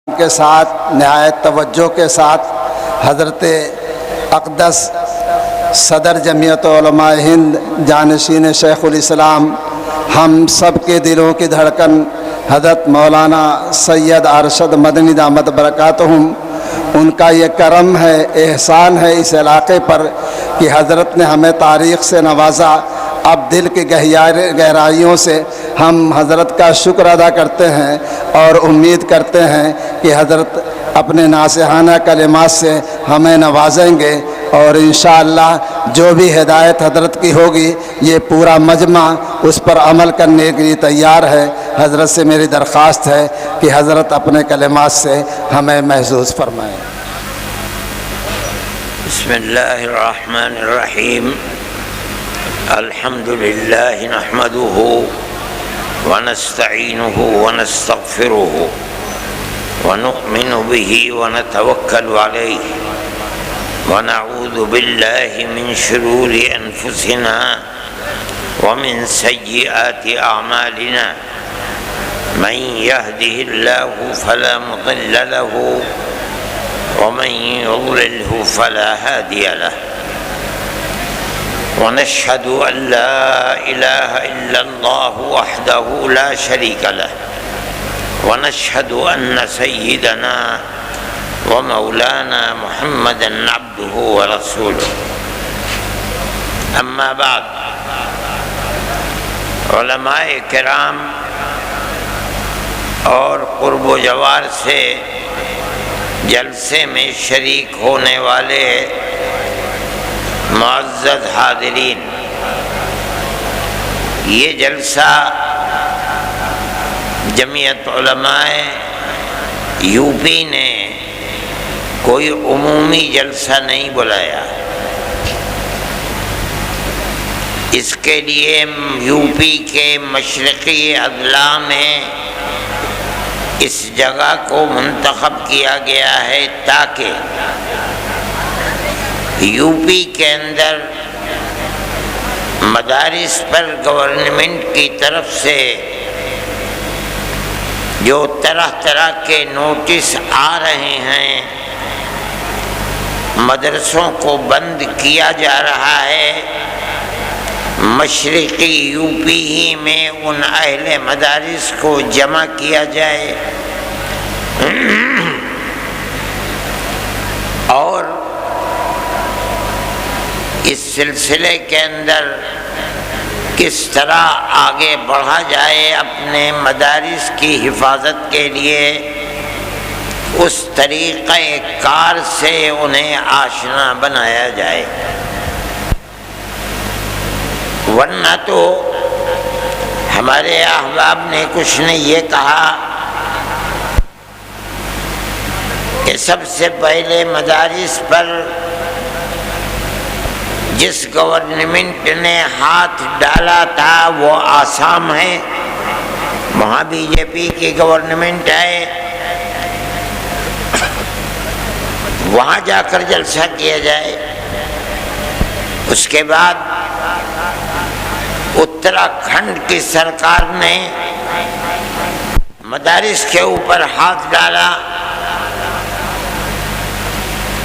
کے ساتھ نہایت توجہ کے ساتھ حضرت اقدس صدر جمعیت علماء ہند جانشین شیخ الاسلام ہم سب کے دلوں کی دھڑکن حضرت مولانا سید ارشد مدنی دامت برکاتہم، ان کا یہ کرم ہے، احسان ہے اس علاقے پر کہ حضرت نے ہمیں تاریخ سے نوازا۔ اب دل کی گہرائیوں سے ہم حضرت کا شکر ادا کرتے ہیں اور امید کرتے ہیں کہ حضرت اپنے ناصحانہ کلمات سے ہمیں نوازیں گے، اور انشاءاللہ جو بھی ہدایت حضرت کی ہوگی یہ پورا مجمع اس پر عمل کرنے کے لیے تیار ہے۔ حضرت سے میری درخواست ہے کہ حضرت اپنے کلمات سے ہمیں محظوظ فرمائیں۔ بسم اللہ الرحمن الرحیم، الحمد للہ نحمدہ ونستعینہ ونستغفرہ ونؤمن بہ ونتوکل علیہ ونعوذ باللہ من شرور انفسنا ومن سیئات اعمالنا، من یہدہ اللہ فلا مضل له ومن یضللہ فلا ہادی له، ونشهد أن لا إله إلا الله وحده لا شريك له، ونشهد أن سيدنا ومولانا محمدا عبده ورسوله۔ أما بعد، علماء کرام اور قرب و جوار سے جلسے میں شریک ہونے والے معزز حاضرین، یہ جلسہ جمعیت علماء یو پی نے کوئی عمومی جلسہ نہیں بلایا، اس کے لیے یو پی کے مشرقی اضلاع میں اس جگہ کو منتخب کیا گیا ہے تاکہ یو پی کے اندر مدارس پر گورنمنٹ کی طرف سے جو طرح طرح کے نوٹس آ رہے ہیں، مدرسوں کو بند کیا جا رہا ہے، مشرقی یو پی ہی میں ان اہل مدارس کو جمع کیا جائے اور اس سلسلے کے اندر کس طرح آگے بڑھا جائے اپنے مدارس کی حفاظت کے لیے، اس طریقہ کار سے انہیں آشنا بنایا جائے، ورنہ تو ہمارے احباب نے کچھ نے یہ کہا کہ سب سے پہلے مدارس پر جس گورنمنٹ نے ہاتھ ڈالا تھا وہ آسام ہے، وہاں بی جے پی کی گورنمنٹ ہے، وہاں جا کر جلسہ کیا جائے۔ اس کے بعد اتراکھنڈ کی سرکار نے مدارس کے اوپر ہاتھ ڈالا،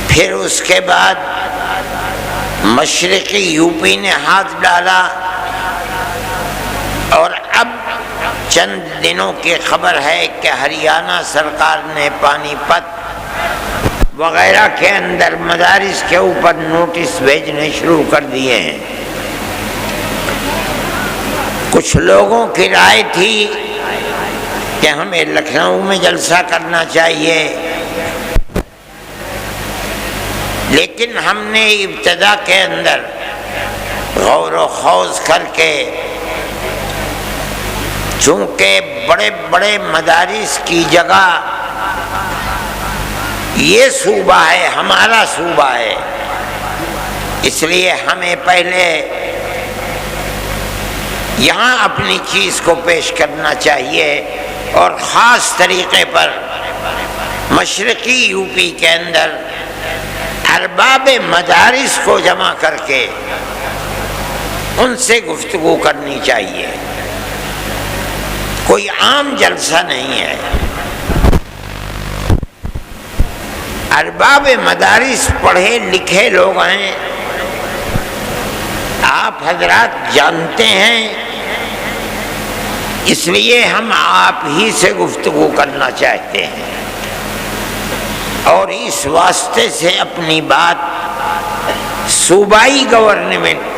پھر اس کے بعد مشرقی یو پی نے ہاتھ ڈالا، اور اب چند دنوں کی خبر ہے کہ ہریانہ سرکار نے پانی پت وغیرہ کے اندر مدارس کے اوپر نوٹس بھیجنے شروع کر دیے ہیں۔ کچھ لوگوں کی رائے تھی کہ ہمیں لکھنؤ میں جلسہ کرنا چاہیے، لیکن ہم نے ابتدا کے اندر غور و خوض کر کے، چونکہ بڑے بڑے مدارس کی جگہ یہ صوبہ ہے، ہمارا صوبہ ہے، اس لیے ہمیں پہلے یہاں اپنی چیز کو پیش کرنا چاہیے، اور خاص طریقے پر مشرقی یو پی کے اندر ارباب مدارس کو جمع کر کے ان سے گفتگو کرنی چاہیے، کوئی عام جلسہ نہیں ہے۔ ارباب مدارس پڑھے لکھے لوگ ہیں، آپ حضرات جانتے ہیں، اس لیے ہم آپ ہی سے گفتگو کرنا چاہتے ہیں، اور اس واسطے سے اپنی بات صوبائی گورنمنٹ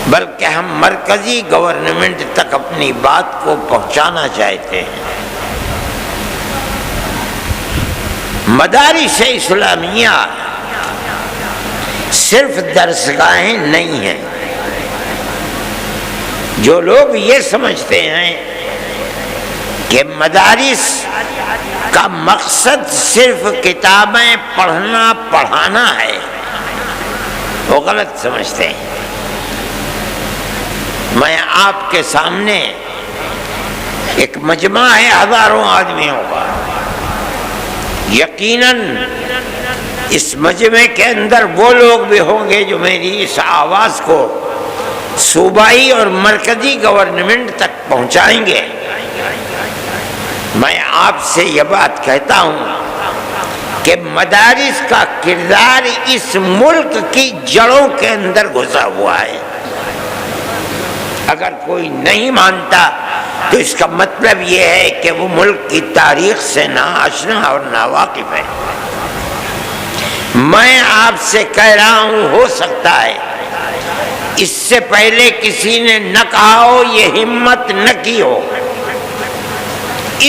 بلکہ ہم مرکزی گورنمنٹ تک اپنی بات کو پہنچانا چاہتے ہیں۔ مدارس اسلامیہ صرف درسگاہیں نہیں ہیں۔ جو لوگ یہ سمجھتے ہیں کہ مدارس کا مقصد صرف کتابیں پڑھنا پڑھانا ہے، وہ غلط سمجھتے ہیں۔ میں آپ کے سامنے ایک مجمع ہے ہزاروں آدمیوں کا، یقیناً اس مجمع کے اندر وہ لوگ بھی ہوں گے جو میری اس آواز کو صوبائی اور مرکزی گورنمنٹ تک پہنچائیں گے۔ میں آپ سے یہ بات کہتا ہوں کہ مدارس کا کردار اس ملک کی جڑوں کے اندر گھسا ہوا ہے۔ اگر کوئی نہیں مانتا تو اس کا مطلب یہ ہے کہ وہ ملک کی تاریخ سے ناآشنا اور ناواقف ہے۔ میں آپ سے کہہ رہا ہوں، ہو سکتا ہے اس سے پہلے کسی نے نہ کہا ہو، یہ ہمت نہ کی ہو۔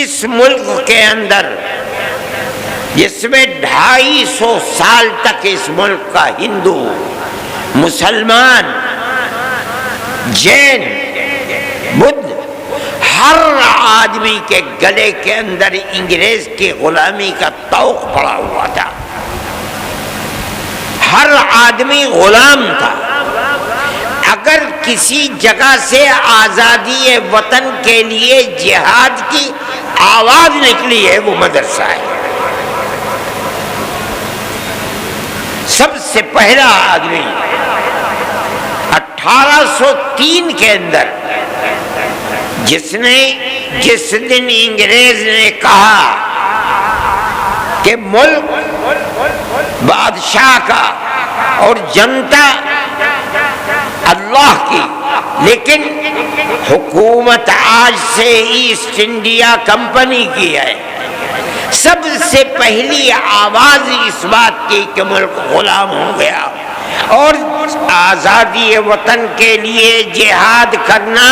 اس ملک کے اندر جس میں 250 سال تک اس ملک کا ہندو، مسلمان، جین، بدھ، ہر آدمی کے گلے کے اندر انگریز کی غلامی کا طوق پڑا ہوا تھا۔ ہر آدمی غلام تھا۔ اگر کسی جگہ سے آزادی وطن کے لیے جہاد کی آواز نکلی ہے وہ مدرسہ ہے۔ سب سے پہلا آدمی 1803 کے اندر جس دن انگریز نے کہا کہ ملک بادشاہ کا اور جنتا اللہ کی، لیکن حکومت آج سے ایسٹ انڈیا کمپنی کی ہے، سب سے پہلی آواز اس بات کی کہ ملک غلام ہو گیا اور آزادی وطن کے لیے جہاد کرنا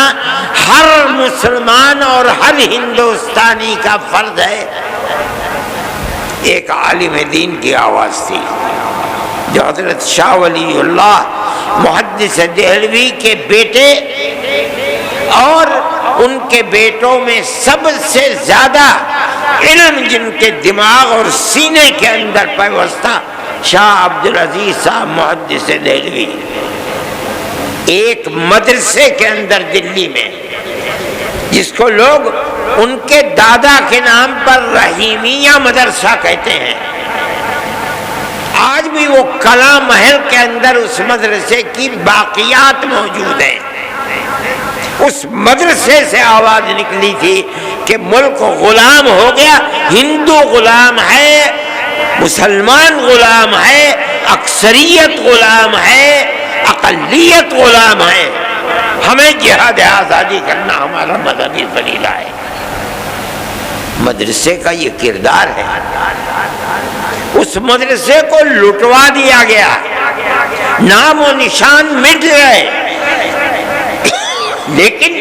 ہر مسلمان اور ہر ہندوستانی کا فرض ہے۔ ایک عالم دین کی آواز تھی جو حضرت شاہ ولی اللہ محدث دہلوی کے بیٹے اور ان کے بیٹوں میں سب سے زیادہ علم جن کے دماغ اور سینے کے اندر پیوستہ شاہ عبدالعزیز صاحب محدث دہلوی، ایک مدرسے کے اندر دلی میں جس کو لوگ ان کے دادا کے نام پر رحیمیہ مدرسہ کہتے ہیں، آج بھی وہ کلا محل کے اندر اس مدرسے کی باقیات موجود ہیں۔ اس مدرسے سے آواز نکلی تھی کہ ملک غلام ہو گیا، ہندو غلام ہے، مسلمان غلام ہے، اکثریت غلام ہے، اقلیت غلام ہے، ہمیں جہاد آزادی کرنا ہمارا مذہبی فریضہ ہے۔ مدرسے کا یہ کردار ہے۔ اس مدرسے کو لٹوا دیا گیا، نام و نشان مٹ گئے، لیکن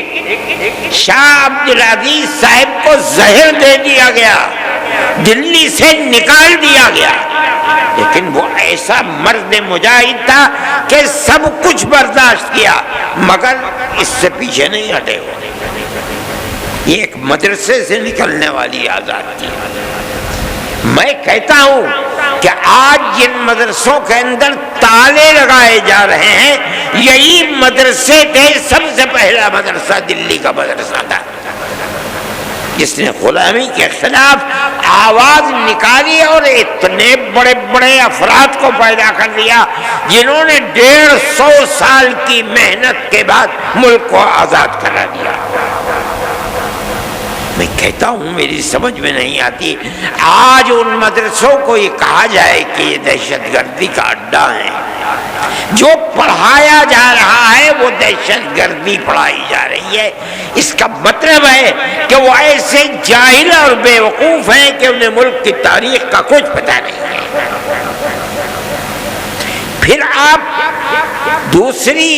شاہ عبدالعزیز صاحب کو زہر دے دیا گیا، دلی سے نکال دیا گیا، لیکن وہ ایسا مرد مجاہد تھا کہ سب کچھ برداشت کیا مگر اس سے پیچھے نہیں ہٹے ہوئے۔ یہ ایک مدرسے سے نکلنے والی آزاد تھی۔ میں کہتا ہوں کہ آج جن مدرسوں کے اندر تالے لگائے جا رہے ہیں یہی مدرسے تھے۔ سب سے پہلا مدرسہ دلی کا مدرسہ تھا جس نے غلامی کے خلاف آواز نکالی اور اتنے بڑے بڑے افراد کو پیدا کر دیا جنہوں نے 150 سال کی محنت کے بعد ملک کو آزاد کرا دیا۔ میں کہتا ہوں میری سمجھ میں نہیں آتی، آج ان مدرسوں کو یہ کہا جائے کہ یہ دہشت گردی کا اڈا ہے، جو پڑھایا جا رہا ہے وہ دہشت گردی پڑھائی جا رہی ہے، اس کا مطلب ہے کہ وہ ایسے جاہل اور بے وقوف ہیں کہ انہیں ملک کی تاریخ کا کچھ پتہ نہیں ہے۔ پھر آپ دوسری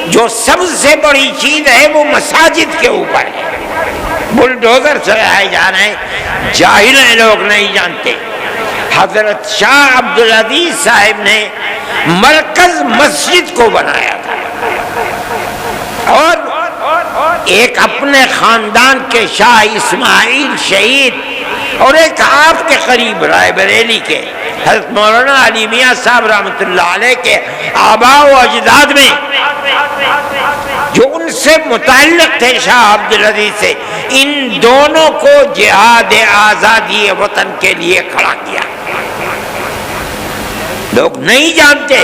جو سب سے بڑی چیز ہے وہ مساجد کے اوپر ہے، بلڈوزر چلائے جا رہے ہیں، جاہل ہیں، لوگ نہیں جانتے۔ حضرت شاہ عبدالعزیز صاحب نے مرکز مسجد کو بنایا تھا، اور ایک اپنے خاندان کے شاہ اسماعیل شہید اور ایک آپ کے قریب رائے بریلی کے حضرت مولانا علی میاں صاحب رحمۃ اللہ علیہ کے آباء و اجداد میں جو ان سے متعلق تھے شاہ عبدالعزیز سے، ان دونوں کو جہاد آزادی وطن کے لیے کھڑا کیا، لوگ نہیں جانتے،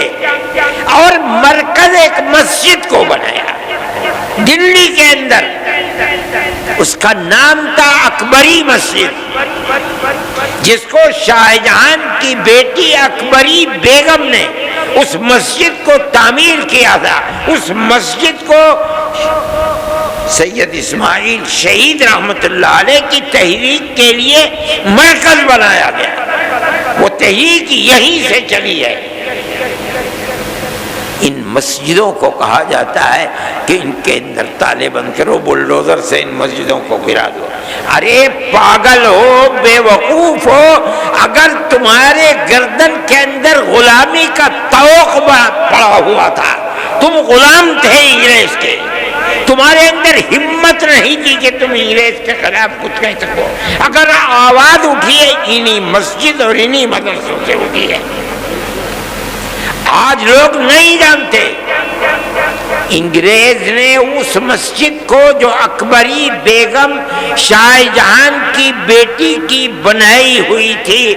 اور مرکز ایک مسجد کو بنایا دلی کے اندر، اس کا نام تھا اکبری مسجد، جس کو شاہ جہان کی بیٹی اکبری بیگم نے اس مسجد کو تعمیر کیا تھا۔ اس مسجد کو سید اسماعیل شہید رحمۃ اللہ علیہ کی تحریک کے لیے مرکز بنایا گیا، وہ تحریک یہیں سے چلی ہے۔ ان مسجدوں کو کہا جاتا ہے کہ ان کے اندر تالے بند کرو، بلڈوزر سے ان مسجدوں کو گرا دو۔ ارے پاگل ہو، بے وقوف ہو، اگر تمہارے گردن کے اندر غلامی کا طوق پڑا ہوا تھا، تم غلام تھے انگریز کے، تمہارے اندر ہمت نہیں تھی کہ تم انگریز کے خلاف کچھ کہہ سکو، اگر آواز اٹھی ہے انہی مسجد اور انہی مدرسوں سے اٹھی ہے۔ آج لوگ نہیں جانتے، انگریز نے اس مسجد کو جو اکبری بیگم شاہ جہان کی بیٹی کی بنائی ہوئی تھی،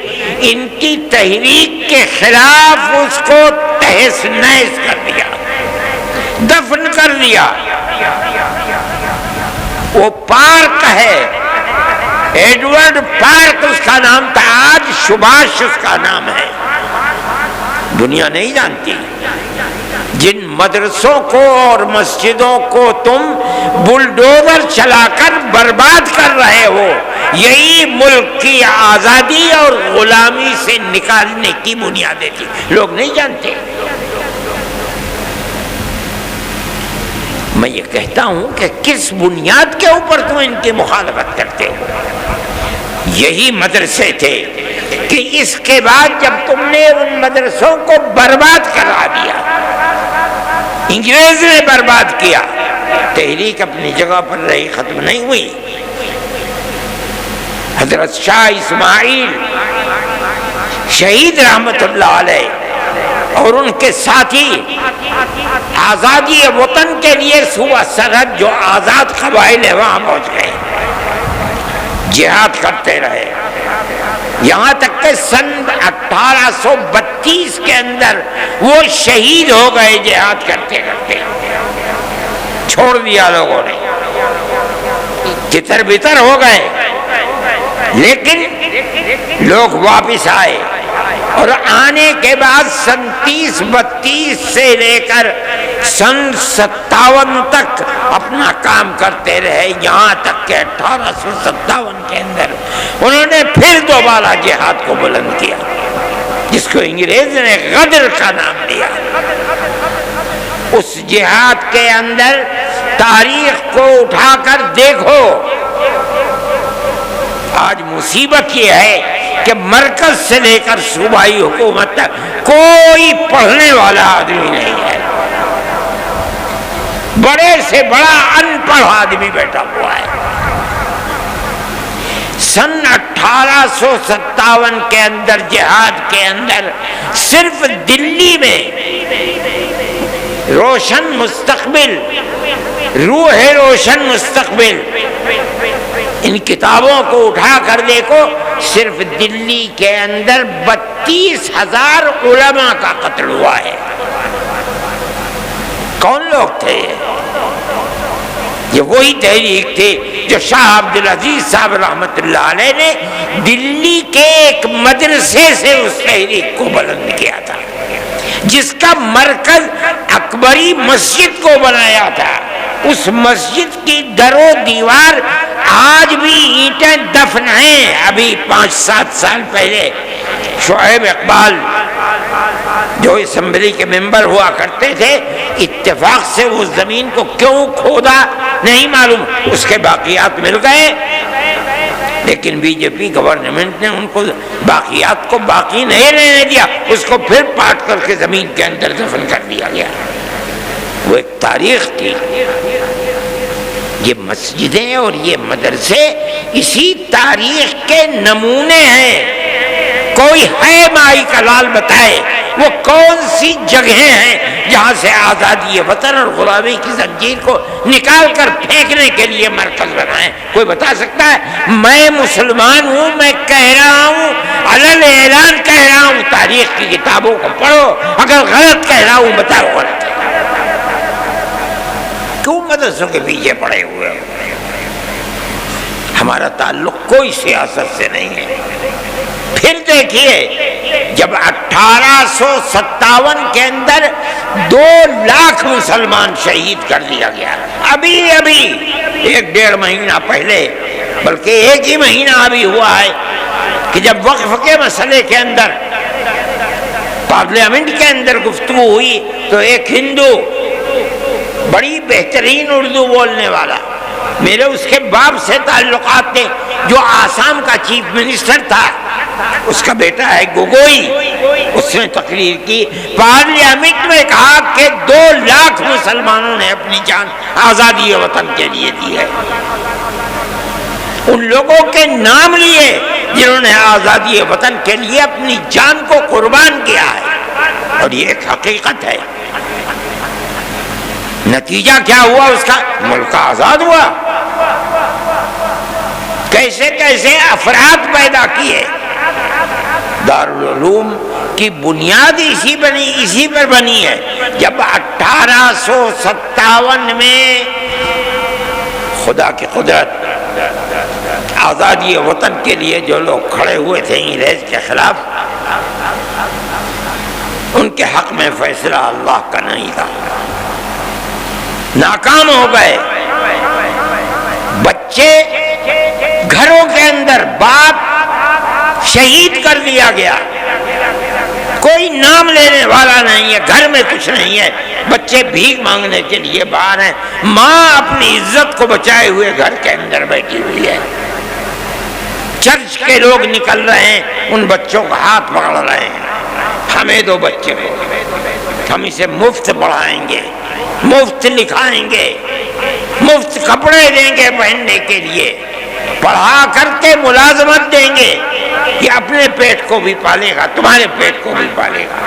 ان کی تحریک کے خلاف اس کو تہس نہس کر دیا، دفن کر دیا۔ وہ پارک ہے، ایڈورڈ پارک اس کا نام تھا، آج سبھاش اس کا نام ہے۔ دنیا نہیں جانتی، جن مدرسوں کو اور مسجدوں کو تم بلڈوزر چلا کر برباد کر رہے ہو، یہی ملک کی آزادی اور غلامی سے نکالنے کی بنیادیں تھی، لوگ نہیں جانتے۔ میں یہ کہتا ہوں کہ کس بنیاد کے اوپر تم ان کی مخالفت کرتے ہو؟ یہی مدرسے تھے کہ اس کے بعد جب تم نے ان مدرسوں کو برباد کرا دیا، انگریز نے برباد کیا، تحریک اپنی جگہ پر رہی، ختم نہیں ہوئی۔ حضرت شاہ اسماعیل شہید رحمت اللہ علیہ اور ان کے ساتھی آزادی وطن کے لیے صوبہ سرحد جو آزاد قبائل ہیں وہاں پہنچ گئے، جہاد کرتے رہے، یہاں تک کہ سن 1832 کے اندر وہ شہید ہو گئے جہاد کرتے کرتے، چھوڑ دیا لوگوں نے، تتر بتر ہو گئے، لیکن لوگ واپس آئے، اور آنے کے بعد سن 30-32 سے لے کر سن 57 تک اپنا کام کرتے رہے، یہاں تک کہ 1857 کے اندر انہوں نے پھر دوبارہ جہاد کو بلند کیا، جس کو انگریز نے غدر کا نام دیا۔ اس جہاد کے اندر تاریخ کو اٹھا کر دیکھو، آج مصیبت یہ ہے کہ مرکز سے لے کر صوبائی حکومت تک کوئی پڑھنے والا آدمی نہیں ہے، بڑے سے بڑا ان پڑھ آدمی بیٹھا ہوا ہے۔ سن 1857 کے اندر جہاد کے اندر صرف دلی میں روشن مستقبل، روح روشن مستقبل، ان کتابوں کو اٹھا کر دیکھو، صرف دلی کے اندر 32,000 علماء کا قتل ہوا ہے۔ کون لوگ تھے یہ وہی تحریک تھی جو شاہ عبدالعزیز صاحب رحمۃ اللہ علیہ نے دلی کے ایک مدرسے سے اس تحریک کو بلند کیا تھا، جس کا مرکز اکبری مسجد کو بنایا تھا۔ اس مسجد کی در و دیوار آج بھی اینٹیں دفن ہیں۔ ابھی 5-7 سال پہلے شعیب اقبال جو اسمبلی کے ممبر ہوا کرتے تھے، اتفاق سے وہ زمین کو کیوں کھودا نہیں معلوم، اس کے باقیات مل گئے، لیکن بی جے پی گورنمنٹ نے ان کو باقیات کو باقی نہیں رہنے دیا، اس کو پھر پاٹ کر کے زمین کے اندر دفن کر دیا گیا۔ وہ ایک تاریخ تھی۔ یہ مسجدیں اور یہ مدرسے اسی تاریخ کے نمونے ہیں۔ کوئی ہے مائی کا لال بتائے وہ کون سی جگہیں ہیں جہاں سے آزادی وطن اور غلامی کی زنجیر کو نکال کر پھینکنے کے لیے مرکز بنائے؟ کوئی بتا سکتا ہے؟ میں مسلمان ہوں، میں کہہ رہا ہوں، علل اعلان کہہ رہا ہوں، تاریخ کی کتابوں کو پڑھو، اگر غلط کہہ رہا ہوں بتاؤ غلط ہے۔ کیوں مدرسوں کے پیچھے پڑے ہوئے ہیں؟ ہمارا تعلق کوئی سیاست سے نہیں ہے۔ پھر دیکھیے، جب 1857 کے اندر 2 لاکھ مسلمان شہید کر دیا گیا، ابھی 1-1.5 مہینہ پہلے، بلکہ 1 ہی مہینہ ابھی ہوا ہے کہ جب وقف کے مسئلے کے اندر پارلیمنٹ کے اندر گفتگو ہوئی تو ایک ہندو بڑی بہترین اردو بولنے والا، میرے اس کے باپ سے تعلقات تھے، جو آسام کا چیف منسٹر تھا، اس کا بیٹا ہے گوگوئی، اس نے تقریر کی، پارلیمنٹ میں کہا کہ 2 لاکھ مسلمانوں نے اپنی جان آزادی وطن کے لیے دی ہے۔ ان لوگوں کے نام لیے جنہوں نے آزادی وطن کے لیے اپنی جان کو قربان کیا ہے، اور یہ ایک حقیقت ہے۔ نتیجہ کیا ہوا اس کا؟ ملک آزاد ہوا۔ کیسے کیسے افراد پیدا کیے۔ دارالعلوم کی بنیاد اسی پر بنی ہے۔ جب 1857 میں خدا کی قدرت آزادی وطن کے لیے جو لوگ کھڑے ہوئے تھے انگریز کے خلاف، ان کے حق میں فیصلہ اللہ کا نہیں تھا، ناکام ہو گئے۔ بچے گھروں کے اندر، باپ شہید کر دیا گیا، کوئی نام لینے والا نہیں ہے، گھر میں کچھ نہیں ہے، بچے بھیک مانگنے کے لیے باہر ہیں، ماں اپنی عزت کو بچائے ہوئے گھر کے اندر بیٹھی ہوئی ہے۔ چرچ کے لوگ نکل رہے ہیں، ان بچوں کا ہاتھ پکڑ رہے ہیں، ہمیں دو بچے کو، ہم اسے مفت پڑھائیں گے، مفت لکھائیں گے، مفت کپڑے دیں گے پہننے کے لیے، پڑھا کر کے ملازمت دیں گے، یہ اپنے پیٹ کو بھی پالے گا، تمہارے پیٹ کو بھی پالے گا۔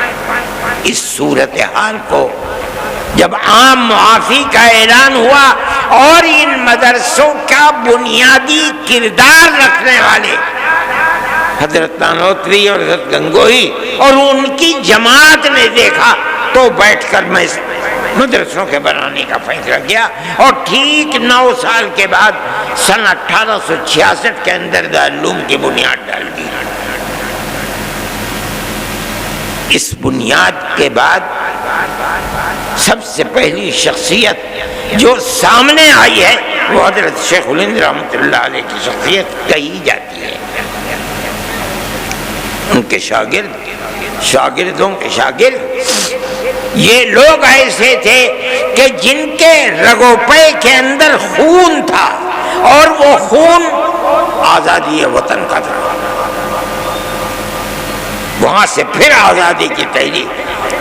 اس صورتحال کو جب عام معافی کا اعلان ہوا اور ان مدرسوں کا بنیادی کردار رکھنے والے حضرت نانوتوی اور حضرت گنگوہی اور ان کی جماعت نے دیکھا تو بیٹھ کر میں مدرسوں کے بنانے کا فیصلہ کیا، اور ٹھیک 9 سال کے بعد سن 1866 کے اندر دارالعلوم کی بنیاد ڈال دی۔ اس بنیاد کے بعد سب سے پہلی شخصیت جو سامنے آئی ہے وہ حضرت شیخ الہند رحمۃ اللہ علیہ کی شخصیت کہی جاتی ہے۔ ان کے شاگردوں کے شاگرد یہ لوگ ایسے تھے کہ جن کے رگو پے کے اندر خون تھا، اور وہ خون آزادی وطن کا تھا۔ وہاں سے پھر آزادی کی تحریک،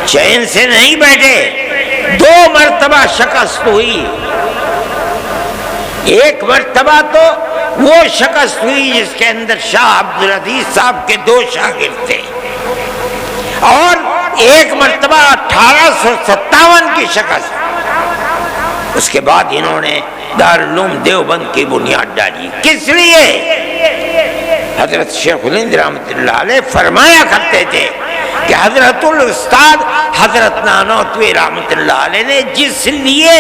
چین سے نہیں بیٹھے، 2 مرتبہ شکست ہوئی۔ ایک مرتبہ تو وہ شکست ہوئی جس کے اندر شاہ عبدالعزیز صاحب کے 2 شاگرد تھے، اور ایک مرتبہ 1857 کی شکست۔ اس کے بعد انہوں نے دارالعلوم دیوبند کی بنیاد ڈالی۔ کس لیے؟ حضرت شیخ الہند رحمۃ اللہ علیہ فرمایا کرتے تھے کہ حضرت الاستاد حضرت نانوتوی رحمۃ اللہ علیہ نے جس لیے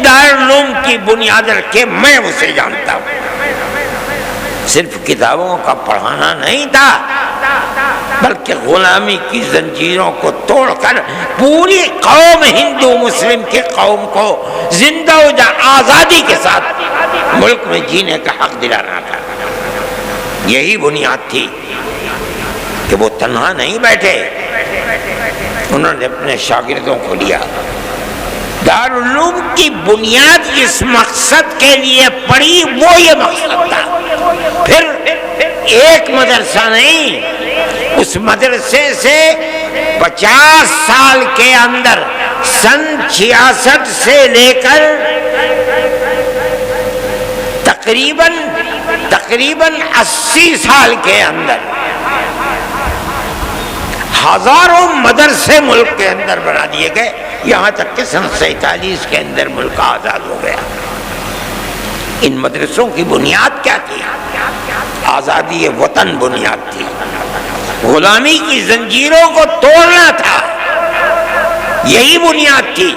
دارالعلوم کی بنیاد رکھے میں اسے جانتا ہوں. صرف کتابوں کا پڑھانا نہیں تھا بلکہ غلامی کی زنجیروں کو توڑ کر پوری قوم ہندو مسلم کی قوم کو زندہ و آزادی کے ساتھ ملک میں جینے کا حق دلانا تھا. یہی بنیاد تھی کہ وہ تنہا نہیں بیٹھے، انہوں نے اپنے شاگردوں کو لیا. دارالعلوم کی بنیاد اس مقصد کے لیے پڑی، وہ یہ مقصد تھا. پھر ایک مدرسہ نہیں، اس مدرسے سے 50 سال کے اندر سن 66 سے لے کر تقریباً 80 سال کے اندر ہزاروں مدرسے ملک کے اندر بنا دیے گئے، یہاں تک کہ سن 47 کے اندر ملک آزاد ہو گیا. ان مدرسوں کی بنیاد کیا تھی؟ آزادی وطن بنیاد تھی. غلامی کی زنجیروں کو توڑنا تھا، یہی بنیاد تھی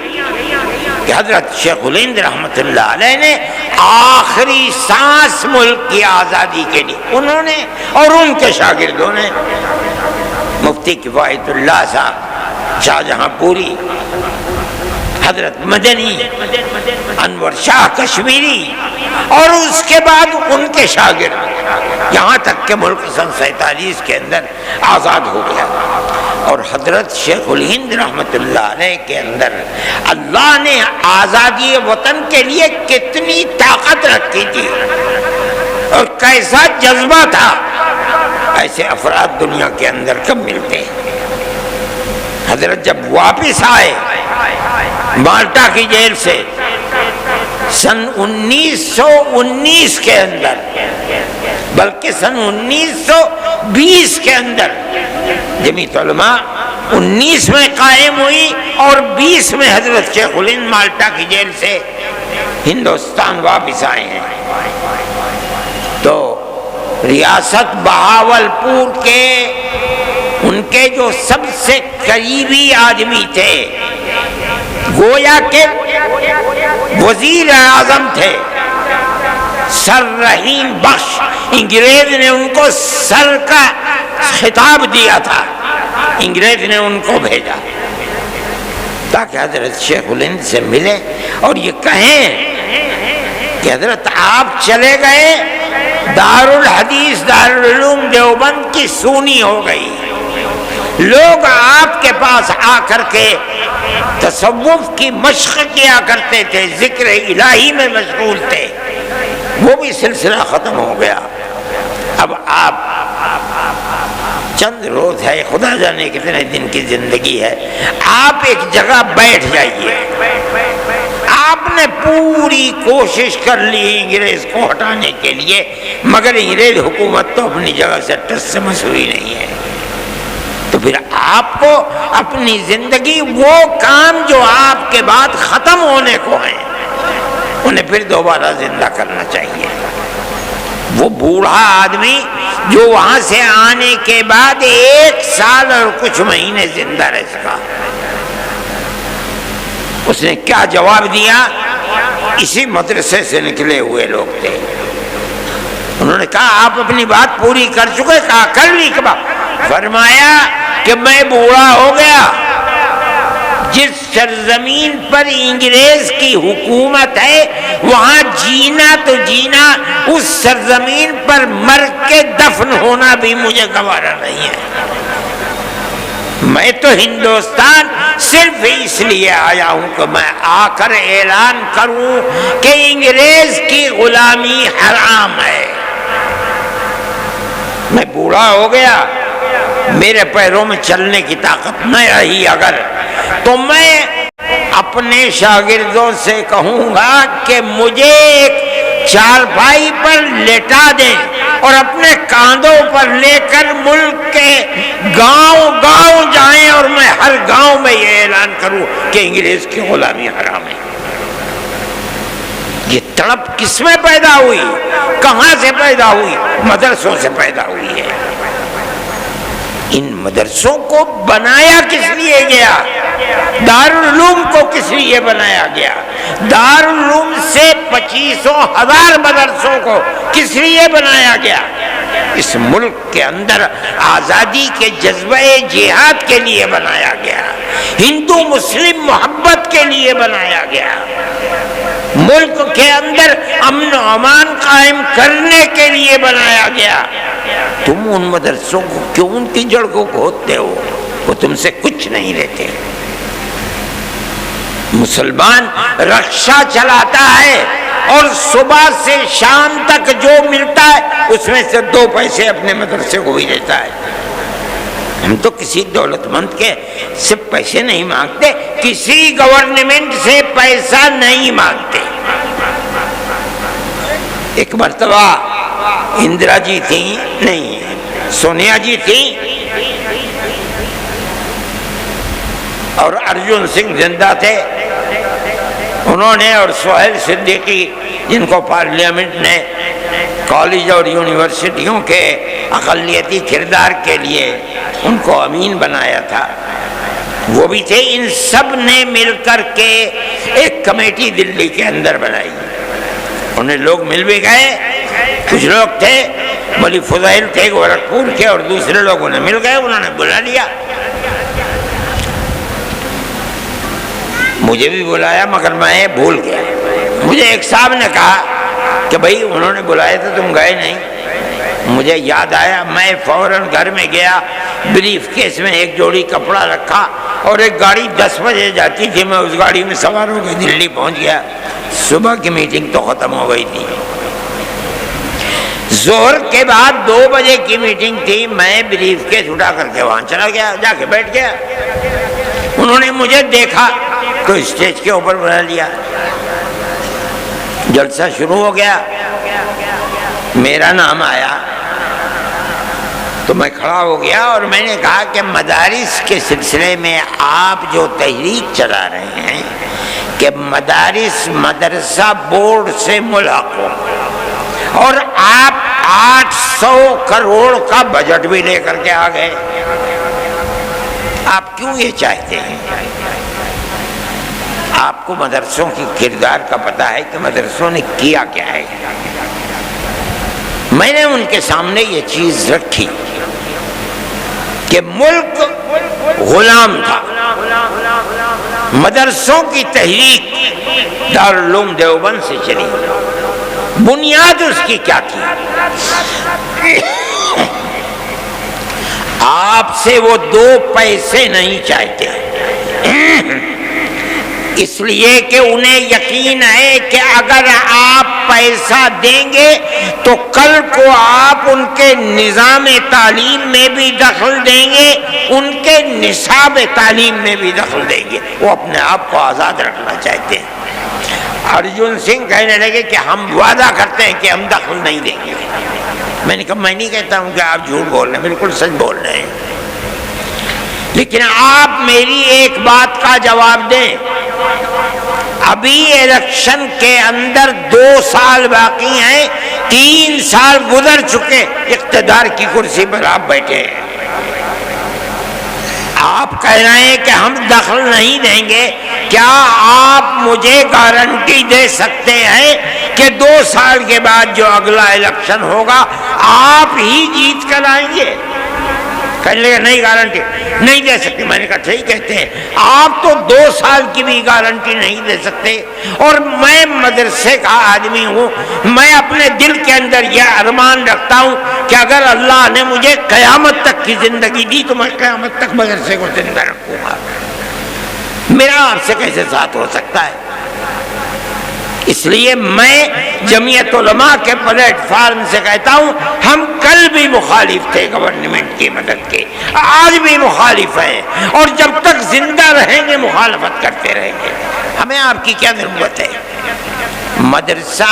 کہ حضرت شیخ الہند رحمۃ اللہ علیہ نے آخری سانس ملک کی آزادی کے لیے انہوں نے اور ان کے شاگردوں نے، مفتی کفایت اللہ صاحب شاہجہاں پوری، حضرت مدنی، انور شاہ کشمیری، اور اس کے بعد ان کے شاگرد، یہاں تک کہ ملک سن 47 کے اندر آزاد ہو گیا. اور حضرت شیخ الہند رحمۃ اللہ علیہ کے اندر اللہ نے آزادی وطن کے لیے کتنی طاقت رکھی تھی اور کیسا جذبہ تھا، ایسے افراد دنیا کے اندر کم ملتے ہیں. حضرت جب واپس آئے مالٹا کی جیل سے سن 1919 کے اندر، بلکہ سن 1920 کے اندر، جمعیت علماء 19 میں قائم ہوئی اور 20 میں حضرت شیخ الہند مالٹا کی جیل سے ہندوستان واپس آئے ہیں. تو ریاست بہاولپور کے ان کے جو سب سے قریبی آدمی تھے، گویا کہ وزیر اعظم تھے، سر رحیم بخش، انگریز نے ان کو سر کا خطاب دیا تھا، انگریز نے ان کو بھیجا تاکہ حضرت شیخ الہند سے ملے اور یہ کہیں کہ حضرت آپ چلے گئے، دارالحدیث دارالعلوم دیوبند کی سونی ہو گئی، لوگ آپ کے پاس آ کر کے تصوف کی مشق کیا کرتے تھے، ذکر الہی میں مشغول تھے، وہ بھی سلسلہ ختم ہو گیا. اب آپ چند روز ہے، خدا جانے کتنے دن کی زندگی ہے، آپ ایک جگہ بیٹھ جائیے. آپ نے پوری کوشش کر لی انگریز کو ہٹانے کے لیے، مگر انگریز حکومت تو اپنی جگہ سے ٹس سے مسوی نہیں ہے. تو پھر آپ کو اپنی زندگی، وہ کام جو آپ کے بعد ختم ہونے کو ہیں، انہیں پھر دوبارہ زندہ کرنا چاہیے. وہ بوڑھا آدمی جو وہاں سے آنے کے بعد 1 سال اور کچھ مہینے زندہ رہ سکا، اس نے کیا جواب دیا؟ اسی مدرسے سے نکلے ہوئے لوگ تھے. انہوں نے کہا آپ اپنی بات پوری کر چکے؟ کہا کر لی. فرمایا کہ میں بوڑھا ہو گیا، جس سرزمین پر انگریز کی حکومت ہے وہاں جینا تو جینا، اس سرزمین پر مر کے دفن ہونا بھی مجھے گوارا نہیں ہے. میں تو ہندوستان صرف اس لیے آیا ہوں کہ میں آ کر اعلان کروں کہ انگریز کی غلامی حرام ہے. میں بوڑھا ہو گیا، میرے پیروں میں چلنے کی طاقت نہ رہی اگر، تو میں اپنے شاگردوں سے کہوں گا کہ مجھے ایک چارپائی پر لٹا دیں اور اپنے کاندھوں پر لے کر ملک کے گاؤں گاؤں جائیں اور میں ہر گاؤں میں یہ اعلان کروں کہ انگریز کی غلامی حرام ہے. یہ تڑپ کس میں پیدا ہوئی؟ کہاں سے پیدا ہوئی؟ مدرسوں سے پیدا ہوئی ہے. ان مدرسوں کو بنایا کس لیے گیا؟ دارالعلوم کو کس لیے بنایا گیا؟ دارالعلوم سے 25,000 مدرسوں کو کس لیے بنایا گیا؟ اس ملک کے اندر آزادی کے جذبہ جہاد کے لیے بنایا گیا، ہندو مسلم محبت کے لیے بنایا گیا، ملک کے اندر امن و امان قائم کرنے کے لیے بنایا گیا۔ تم ان مدرسوں کو کیوں ان کی جڑ کو کھودتے ہو؟ وہ تم سے کچھ نہیں لیتے۔ مسلمان رکشہ چلاتا ہے اور صبح سے شام تک جو ملتا ہے اس میں سے 2 پیسے اپنے مدرسے کو بھی دیتا ہے۔ ہم تو کسی دولت مند کے سے پیسے نہیں مانگتے، کسی گورنمنٹ سے پیسہ نہیں مانگتے۔ ایک مرتبہ اندرا جی تھیں، نہیں سونیا جی تھیں، اور ارجن سنگھ زندہ تھے۔ انہوں نے اور سہیل صدیقی، جن کو پارلیمنٹ نے کالج اور یونیورسٹیوں کے اقلیتی کردار کے لیے ان کو امین بنایا تھا، وہ بھی تھے۔ ان سب نے مل کر کے ایک کمیٹی دلی کے اندر بنائی۔ انہیں لوگ مل بھی گئے، کچھ لوگ تھے، مولوی فضیل تھے گورکھپور کے، اور دوسرے لوگ انہیں مل گئے، انہوں نے بلا لیا۔ مجھے بھی بلایا مگر میں بھول گیا۔ مجھے ایک صاحب نے کہا کہ بھائی انہوں نے بلایا تھا تم گئے نہیں۔ مجھے یاد آیا، میں فوراً گھر میں گیا، بریف کیس میں ایک جوڑی کپڑا رکھا، اور ایک گاڑی 10 بجے جاتی تھی، میں اس گاڑی میں سوار ہو کے دلی پہنچ گیا۔ صبح کی میٹنگ تو ختم ہو گئی تھی، ظہر کے بعد 2 بجے کی میٹنگ تھی، میں بریف کیس اٹھا کر کے وہاں چلا گیا، جا کے بیٹھ گیا۔ انہوں نے مجھے دیکھا تو اسٹیج کے اوپر بنا لیا، جلسہ شروع ہو گیا، میرا نام آیا تو میں کھڑا ہو گیا، اور میں نے کہا کہ مدارس کے سلسلے میں آپ جو تحریک چلا رہے ہیں کہ مدارس مدرسہ بورڈ سے ملحق ہو، اور آپ 800 کروڑ کا بجٹ بھی لے کر کے آ گئے، آپ کیوں یہ چاہتے ہیں؟ آپ کو مدرسوں کی کردار کا پتہ ہے کہ مدرسوں نے کیا کیا ہے؟ میں نے ان کے سامنے یہ چیز رکھی کہ ملک غلام تھا، مدرسوں کی تحریک دارالعلوم دیوبند سے چلی، بنیاد اس کی کیا تھی؟ آپ سے وہ 2 پیسے نہیں چاہتے، اس لیے کہ انہیں یقین ہے کہ اگر آپ پیسہ دیں گے تو کل کو آپ ان کے نظام تعلیم میں بھی دخل دیں گے، ان کے نصاب تعلیم میں بھی دخل دیں گے۔ وہ اپنے آپ کو آزاد رکھنا چاہتے ہیں۔ ارجن سنگھ کہنے لگے کہ ہم وعدہ کرتے ہیں کہ ہم دخل نہیں دیں گے۔ میں نے کہا میں نہیں کہتا ہوں کہ آپ جھوٹ بول رہے ہیں، بالکل سچ بول رہے ہیں، لیکن آپ میری ایک بات کا جواب دیں۔ ابھی الیکشن کے اندر 2 سال باقی ہیں، 3 سال گزر چکے، اقتدار کی کرسی پر آپ بیٹھے ہیں، آپ کہہ رہے ہیں کہ ہم دخل نہیں دیں گے۔ کیا آپ مجھے گارنٹی دے سکتے ہیں کہ 2 سال کے بعد جو اگلا الیکشن ہوگا آپ ہی جیت کر آئیں گے؟ کہنے لگے نہیں گارنٹی نہیں دے سکتے۔ میں نے کہا ٹھیک کہتے ہیں، آپ تو 2 سال کی بھی گارنٹی نہیں دے سکتے، اور میں مدرسے کا آدمی ہوں، میں اپنے دل کے اندر یہ ارمان رکھتا ہوں کہ اگر اللہ نے مجھے قیامت تک کی زندگی دی تو میں قیامت تک مدرسے کو زندہ رکھوں گا، میرا آپ سے کیسے ساتھ ہو سکتا ہے؟ اس لیے میں جمعیت علماء کے پلیٹ فارم سے کہتا ہوں، ہم کل بھی مخالف تھے گورنمنٹ کی مدد کے، آج بھی مخالف ہیں، اور جب تک زندہ رہیں گے مخالفت کرتے رہیں گے۔ ہمیں آپ کی کیا ضرورت ہے؟ مدرسہ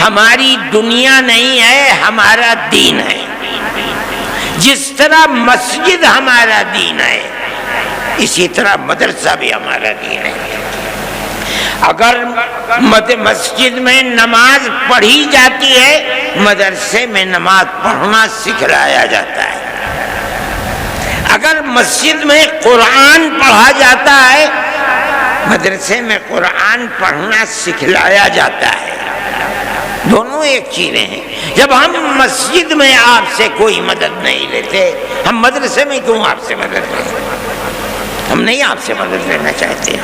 ہماری دنیا نہیں ہے، ہمارا دین ہے۔ جس طرح مسجد ہمارا دین ہے، اسی طرح مدرسہ بھی ہمارا دین ہے۔ اگر مسجد میں نماز پڑھی جاتی ہے، مدرسے میں نماز پڑھنا سکھلایا جاتا ہے۔ مسجد میں قرآن پڑھا جاتا ہے، مدرسے میں قرآن پڑھنا سکھلایا جاتا ہے، دونوں ایک چیزیں ہیں۔ جب ہم مسجد میں آپ سے کوئی مدد نہیں لیتے، ہم مدرسے میں کیوں آپ سے مدد لیں؟ ہم نہیں آپ سے مدد لینا چاہتے۔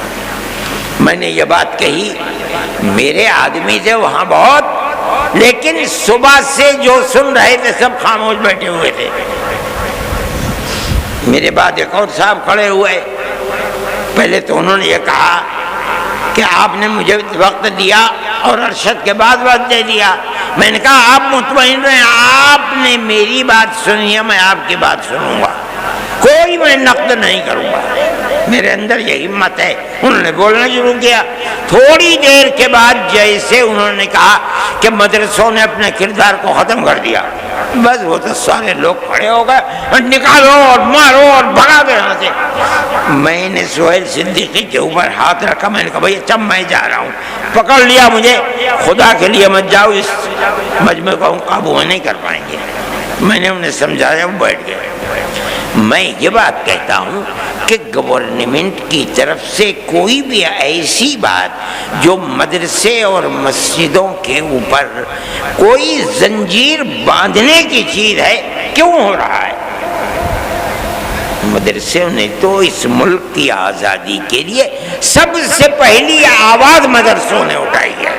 میں نے یہ بات کہی، میرے آدمی تھے وہاں بہت، لیکن صبح سے جو سن رہے تھے سب خاموش بیٹھے ہوئے تھے۔ میرے بعد ایک اور صاحب کھڑے ہوئے، پہلے تو انہوں نے یہ کہا کہ آپ نے مجھے وقت دیا اور ارشد کے بعد وقت دے دیا۔ میں نے کہا آپ مطمئن رہیں، آپ نے میری بات سنی ہے، میں آپ کی بات سنوں گا، کوئی میں نقد نہیں کروں گا، میرے اندر یہ ہمت ہے۔ انہوں نے بولنا شروع کیا، تھوڑی دیر کے بعد جیسے انہوں نے کہا کہ مدرسوں نے اپنے کردار کو ختم کر دیا، بس وہ تو سارے لوگ کھڑے ہو گئے، نکالو اور مارو اور بھگا دو یہاں سے۔ میں نے سہیل صدیقی کے اوپر ہاتھ رکھا، میں نے کہا بھائی اچھا میں جا رہا ہوں، پکڑ لیا مجھے، خدا کے لیے مت جاؤ، اس مجمع کو ہم قابو نہیں کر پائیں گے۔ میں نے انہیں سمجھایا، وہ بیٹھ گئے۔ میں یہ بات کہتا ہوں کہ گورنمنٹ کی طرف سے کوئی بھی ایسی بات جو مدرسے اور مسجدوں کے اوپر کوئی زنجیر باندھنے کی چیز ہے، کیوں ہو رہا ہے؟ مدرسے نے تو اس ملک کی آزادی کے لیے سب سے پہلی آواز مدرسوں نے اٹھائی ہے۔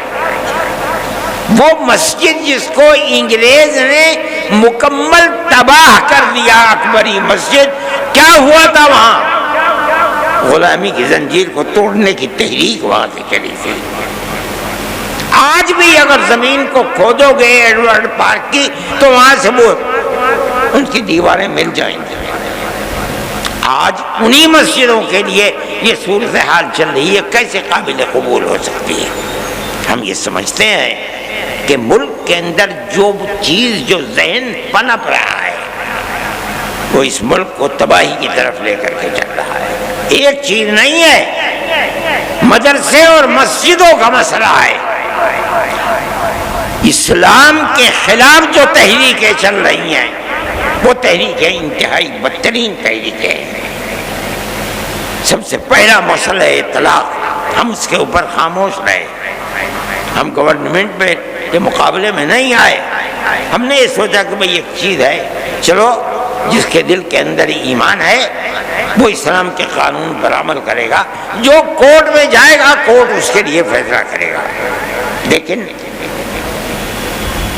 وہ مسجد جس کو انگریز نے مکمل تباہ کر دیا، اکبری مسجد، کیا ہوا تھا وہاں؟ غلامی کی زنجیر کو توڑنے کی تحریک وہاں سے چلی تھی۔ آج بھی اگر زمین کو کھودو گے ایڈورڈ پارک کی تو وہاں سے وہ ان کی دیواریں مل جائیں گی۔ آج انہی مسجدوں کے لیے یہ صورتحال چل رہی ہے، کیسے قابل قبول ہو سکتی ہے؟ ہم یہ سمجھتے ہیں کہ ملک کے اندر جو چیز جو ذہن پنپ رہا ہے وہ اس ملک کو تباہی کی طرف لے کر کے چل رہا ہے۔ ایک چیز نہیں ہے، مدرسے اور مسجدوں کا مسئلہ ہے۔ اسلام کے خلاف جو تحریکیں چل رہی ہیں وہ تحریکیں انتہائی بدترین تحریکیں ہیں۔ سب سے پہلا مسئلہ ہے طلاق، ہم اس کے اوپر خاموش رہے، ہم گورنمنٹ میں کے مقابلے میں نہیں آئے۔ ہم نے یہ سوچا کہ بھئی ایک چیز ہے، چلو جس کے دل کے اندر ایمان ہے وہ اسلام کے قانون پر عمل کرے گا، جو کورٹ میں جائے گا کورٹ اس کے لیے فیصلہ کرے گا۔ لیکن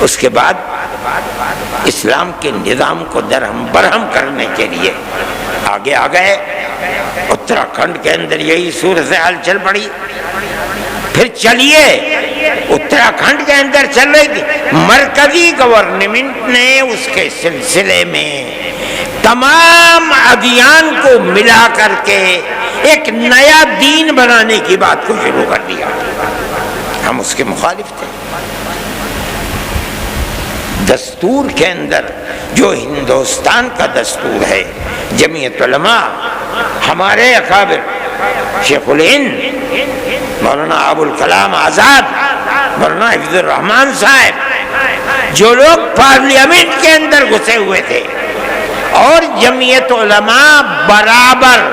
اس کے بعد اسلام کے نظام کو درہم برہم کرنے کے لیے آگے آ گئے۔ اتراکھنڈ کے اندر یہی صورتحال چل پڑی۔ پھر چلیے اتراکھنڈ کے اندر چل رہی تھی، مرکزی گورنمنٹ نے اس کے سلسلے میں تمام ادیان کو ملا کر کے ایک نیا دین بنانے کی بات کو شروع کر دیا۔ ہم اس کے مخالف تھے۔ دستور کے اندر جو ہندوستان کا دستور ہے، جمعیت علماء، ہمارے اکابر شیخ الہند مولانا ابوالکلام آزاد، مولانا حفظ الرحمان صاحب، جو لوگ پارلیمنٹ کے اندر گھسے ہوئے تھے، اور جمعیت علماء برابر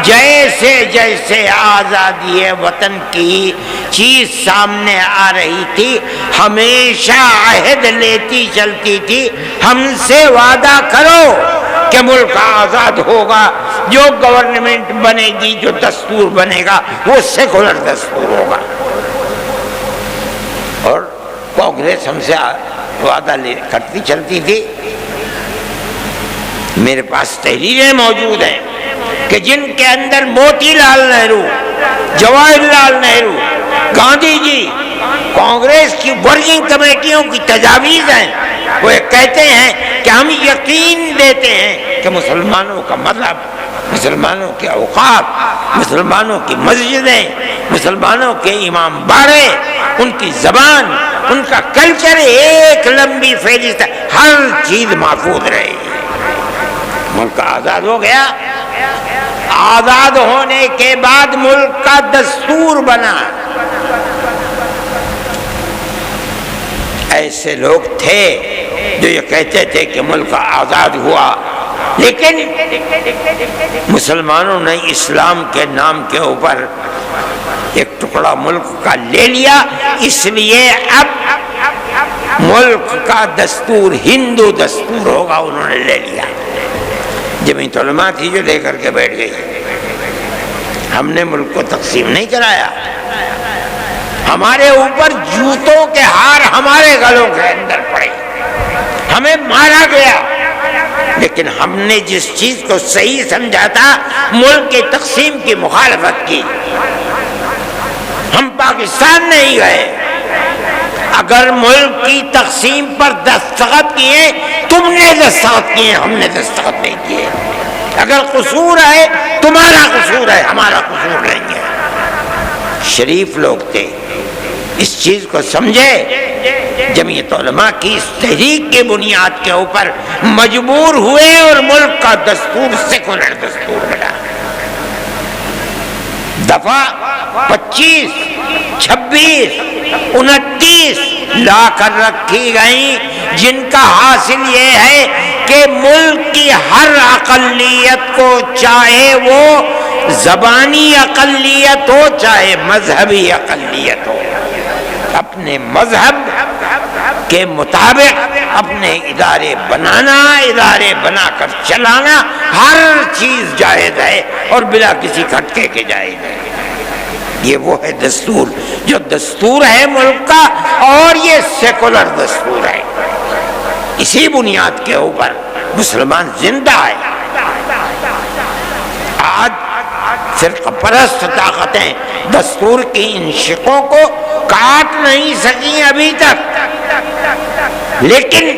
جیسے جیسے آزادی وطن کی چیز سامنے آ رہی تھی ہمیشہ عہد لیتی چلتی تھی، ہم سے وعدہ کرو کہ ملک آزاد ہوگا، جو گورنمنٹ بنے گی، جو دستور بنے گا وہ سیکولر دستور ہوگا۔ اور کانگریس ہم سے وعدہ کرتی چلتی تھی۔ میرے پاس تحریریں موجود ہیں کہ جن کے اندر موتی لال نہرو، جواہر لال نہرو، گاندھی جی، کانگریس کی ورکنگ کمیٹیوں کی تجاویز ہیں۔ وہ کہتے ہیں کہ ہم یقین دیتے ہیں کہ مسلمانوں کا مذہب، مسلمانوں کے اوقاف، مسلمانوں کی مسجدیں، مسلمانوں کے امام باڑے، ان کی زبان، ان کا کلچر، ایک لمبی فہرست، ہر چیز محفوظ رہے گی۔ ملک آزاد ہو گیا۔ آزاد ہونے کے بعد ملک کا دستور بنا۔ ایسے لوگ تھے جو یہ کہتے تھے کہ ملک آزاد ہوا لیکن مسلمانوں نے اسلام کے نام کے اوپر ایک ٹکڑا ملک کا لے لیا، اس لیے اب ملک کا دستور ہندو دستور ہوگا، انہوں نے لے لیا۔ جمعیت علماء تھی جو لے کر کے بیٹھ گئی۔ ہم نے ملک کو تقسیم نہیں کرایا، ہمارے اوپر جوتوں کے ہار ہمارے گلوں کے اندر پڑے، ہمیں مارا گیا، لیکن ہم نے جس چیز کو صحیح سمجھا تھا ملک کی تقسیم کی مخالفت کی۔ ہم پاکستان نہیں گئے، اگر ملک کی تقسیم پر دستخط کیے تم نے دستخط کیے، ہم نے دستخط نہیں کیے۔ اگر قصور ہے تمہارا قصور ہے، ہمارا قصور نہیں ہے۔ شریف لوگ تھے، اس چیز کو سمجھے، جمعیت علماء کی اس تحریک کی بنیاد کے اوپر مجبور ہوئے اور ملک کا دستور سیکولر دستور بنا۔ دفعہ 25، 26، 29 لا کر رکھی گئی، جن کا حاصل یہ ہے کہ ملک کی ہر اقلیت کو، چاہے وہ زبانی اقلیت ہو چاہے مذہبی اقلیت ہو، اپنے مذہب کے مطابق اپنے ادارے بنانا، ادارے بنا کر چلانا، ہر چیز جائز ہے اور بلا کسی کھٹکے کے جائز ہے۔ یہ وہ ہے دستور جو دستور ہے ملک کا، اور یہ سیکولر دستور ہے۔ اسی بنیاد کے اوپر مسلمان زندہ ہے۔ آج فرقہ پرست طاقتیں دستور کی ان شقوں کو کاٹ نہیں سکی ابھی تک، لیکن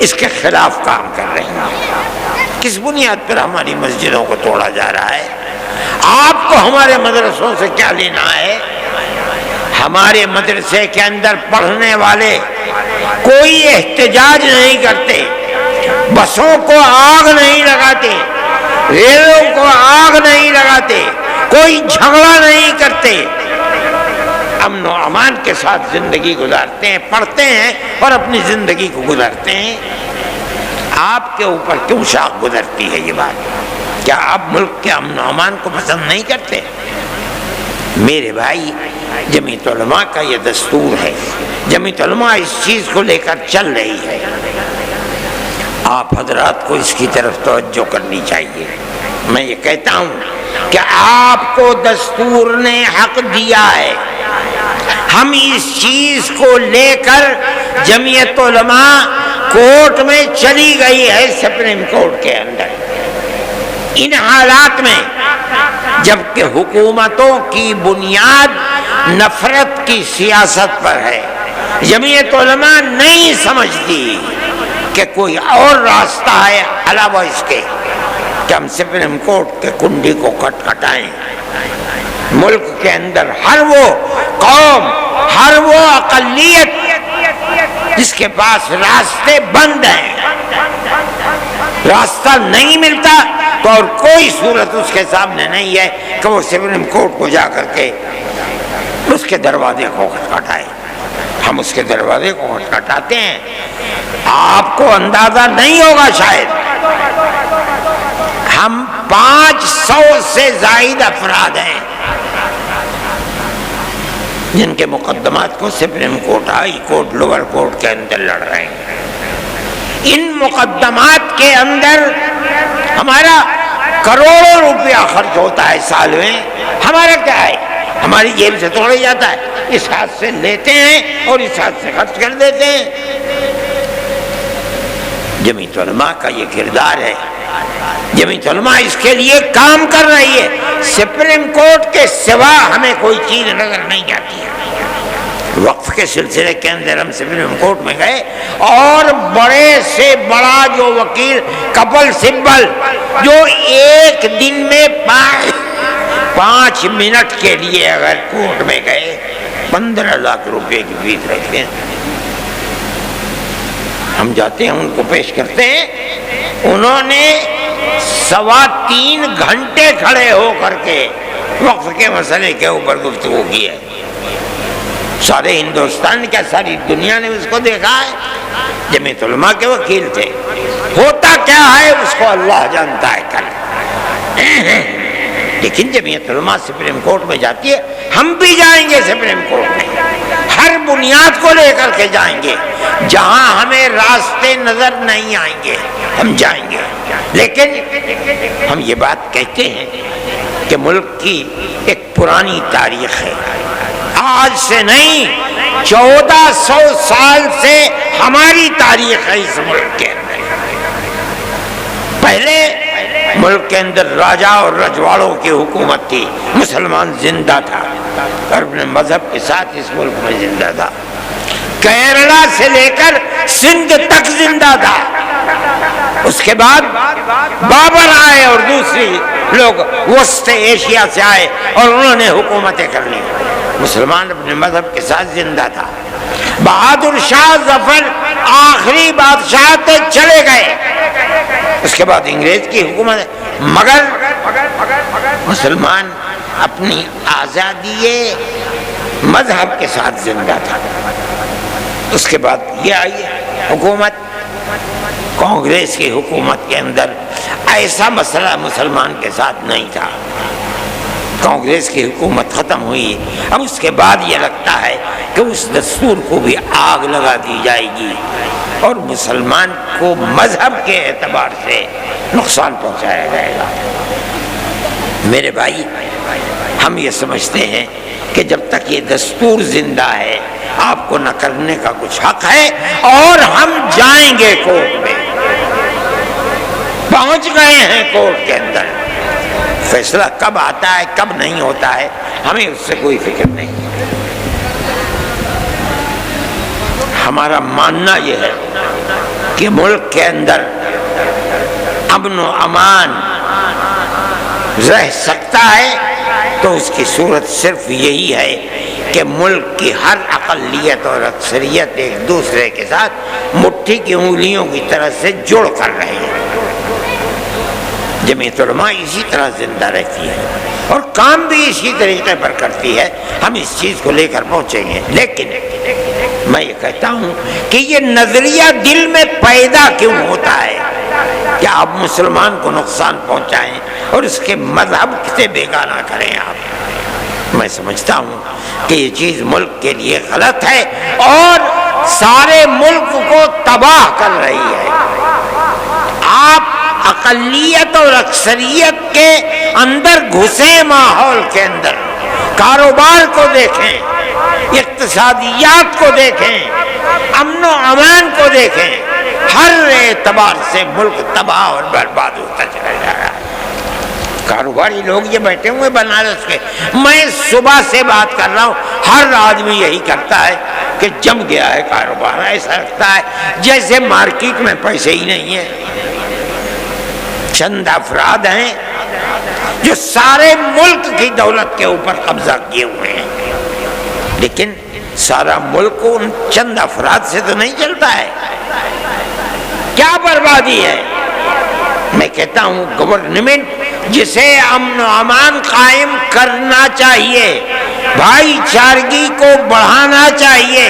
اس کے خلاف کام کر رہی ہیں۔ کس بنیاد پر ہماری مسجدوں کو توڑا جا رہا ہے؟ آپ کو ہمارے مدرسوں سے کیا لینا ہے؟ ہمارے مدرسے کے اندر پڑھنے والے کوئی احتجاج نہیں کرتے، بسوں کو آگ نہیں لگاتے، ریلوں کو آگ نہیں لگاتے، کوئی جھگڑا نہیں کرتے، امن و امان کے ساتھ زندگی گزارتے ہیں، پڑھتے ہیں اور اپنی زندگی کو گزارتے ہیں۔ آپ کے اوپر کیوں شاخ گزرتی ہے یہ بات؟ کیا آپ ملک کے امن و امان کو پسند نہیں کرتے؟ میرے بھائی، جمعیت علماء کا یہ دستور ہے، جمعیت علماء اس چیز کو لے کر چل رہی ہے۔ آپ حضرات کو اس کی طرف توجہ کرنی چاہیے۔ میں یہ کہتا ہوں کہ آپ کو دستور نے حق دیا ہے، ہم اس چیز کو لے کر جمعیت علماء کورٹ میں چلی گئی ہے، سپریم کورٹ کے اندر۔ ان حالات میں جبکہ حکومتوں کی بنیاد نفرت کی سیاست پر ہے، جمعیت علماء نہیں سمجھتی کہ کوئی اور راستہ ہے علاوہ اس کے کہ ہم سپریم کورٹ کے کنڈی کو کھٹکھٹائیں۔ ملک کے اندر ہر وہ قوم، ہر وہ اقلیت جس کے پاس راستے بند ہیں، راستہ نہیں ملتا، تو اور کوئی صورت اس کے سامنے نہیں ہے کہ وہ سپریم کورٹ کو جا کر کے اس کے دروازے کو کھٹکھٹائے۔ ہم اس کے دروازے کو کھٹکھٹاتے ہیں۔ آپ کو اندازہ نہیں ہوگا شاید، ہم 500 سے زائد افراد ہیں جن کے مقدمات کو supreme court, high court, lower court کے اندر لڑ رہے ہیں۔ ان مقدمات کے اندر ہمارا کروڑوں روپیہ خرچ ہوتا ہے سال میں، ہمارا کیا ہے؟ ہماری جیب سے توڑا جاتا ہے، اس ہاتھ سے لیتے ہیں اور اس ہاتھ سے خرچ کر دیتے ہیں۔ جمعیت علماء کا یہ کردار ہے، جمعیت علماء اس کے لیے کام کر رہی ہے۔ سپریم کورٹ کے سوا ہمیں کوئی چیز نظر نہیں آتی ہے۔ وقف کے سلسلے کے اندر ہم سپریم کورٹ میں گئے اور بڑے سے بڑا جو وکیل کپل سبل، جو ایک دن میں 5 منٹ کے لیے اگر کورٹ میں گئے 15 لاکھ روپے کی فیس رکھتے ہیں۔ ہم جاتے ہیں، ان کو پیش کرتے ہیں، انہوں نے 3.25 گھنٹے کھڑے ہو کر کے وقف کے مسئلے کے اوپر گفتگو کی ہے۔ سارے ہندوستان کیا ساری دنیا نے اس کو دیکھا ہے؟ جمعیت علماء کے وکیل تھے۔ ہوتا کیا ہے اس کو اللہ جانتا ہے کل، لیکن جمعیت علماء سپریم کورٹ میں جاتی ہے، ہم بھی جائیں گے سپریم کورٹ میں، ہر بنیاد کو لے کر کے جائیں گے، جہاں ہمیں راستے نظر نہیں آئیں گے ہم جائیں گے۔ لیکن ہم یہ بات کہتے ہیں کہ ملک کی ایک پرانی تاریخ ہے، آج سے نہیں 1400 سال سے ہماری تاریخ ہے اس ملک کے اندر۔ پہلے ملک کے اندر راجا اور رجواڑوں کی حکومت تھی، مسلمان زندہ تھا اور اپنے مذہب کے ساتھ اس ملک میں زندہ تھا، کیرلا سے لے کر سندھ تک زندہ تھا۔ اس کے بعد بابر آئے اور دوسری لوگ وسط ایشیا سے آئے اور انہوں نے حکومتیں کر لی، مسلمان اپنے مذہب کے ساتھ زندہ تھا۔ بہادر شاہ ظفر آخری بادشاہ تھے، چلے گئے، اس کے بعد انگریز کی حکومت، مگر مسلمان اپنی آزادی مذہب کے ساتھ زندہ تھا۔ اس کے بعد یہ آئی حکومت، کانگریس کی حکومت کے اندر ایسا مسئلہ مسلمان کے ساتھ نہیں تھا، کانگریس کی حکومت ختم ہوئی، اب اس کے بعد یہ لگتا ہے کہ اس دستور کو بھی آگ لگا دی جائے گی اور مسلمان کو مذہب کے اعتبار سے نقصان پہنچایا جائے گا۔ میرے بھائی، ہم یہ سمجھتے ہیں کہ جب تک یہ دستور زندہ ہے آپ کو نہ کرنے کا کچھ حق ہے، اور ہم جائیں گے کورٹ میں، پہنچ گئے ہیں کورٹ کے اندر، فیصلہ کب آتا ہے کب نہیں ہوتا ہے ہمیں اس سے کوئی فکر نہیں۔ ہمارا ماننا یہ ہے کہ ملک کے اندر امن و امان رہ سکتا ہے تو اس کی صورت صرف یہی ہے کہ ملک کی ہر اقلیت اور اکثریت ایک دوسرے کے ساتھ مٹھی کی انگلیوں کی طرح سے جڑ کر رہے ہیں۔ جمعیت علماء اسی طرح زندہ رہتی ہے اور کام بھی اسی طریقے پر کرتی ہے، ہم اس چیز کو لے کر پہنچیں گے۔ لیکن میں یہ کہتا ہوں کہ یہ نظریہ دل میں پیدا کیوں ہوتا ہے کہ آپ مسلمان کو نقصان پہنچائیں اور اس کے مذہب سے بیگانہ کریں آپ؟ میں سمجھتا ہوں کہ یہ چیز ملک کے لیے غلط ہے اور سارے ملک کو تباہ کر رہی ہے۔ آپ اقلیت اور اکثریت کے اندر گھسیں، ماحول کے اندر کاروبار کو دیکھیں، اقتصادیات کو دیکھیں، امن و امان کو دیکھیں، ہر اعتبار سے ملک تباہ اور برباد ہوتا چلا جا رہا ہے۔ کاروباری لوگ یہ بیٹھے ہوئے بنارس کے، میں صبح سے بات کر رہا ہوں، ہر آدمی یہی کرتا ہے کہ جم گیا ہے کاروبار، ایسا لگتا ہے جیسے مارکیٹ میں پیسے ہی نہیں ہیں۔ چند افراد ہیں جو سارے ملک کی دولت کے اوپر قبضہ کیے ہوئے ہیں، لیکن سارا ملک ان چند افراد سے تو نہیں چلتا ہے۔ کیا بربادی ہے؟ میں کہتا ہوں گورنمنٹ جسے امن و امان قائم کرنا چاہیے، بھائی چارگی کو بڑھانا چاہیے،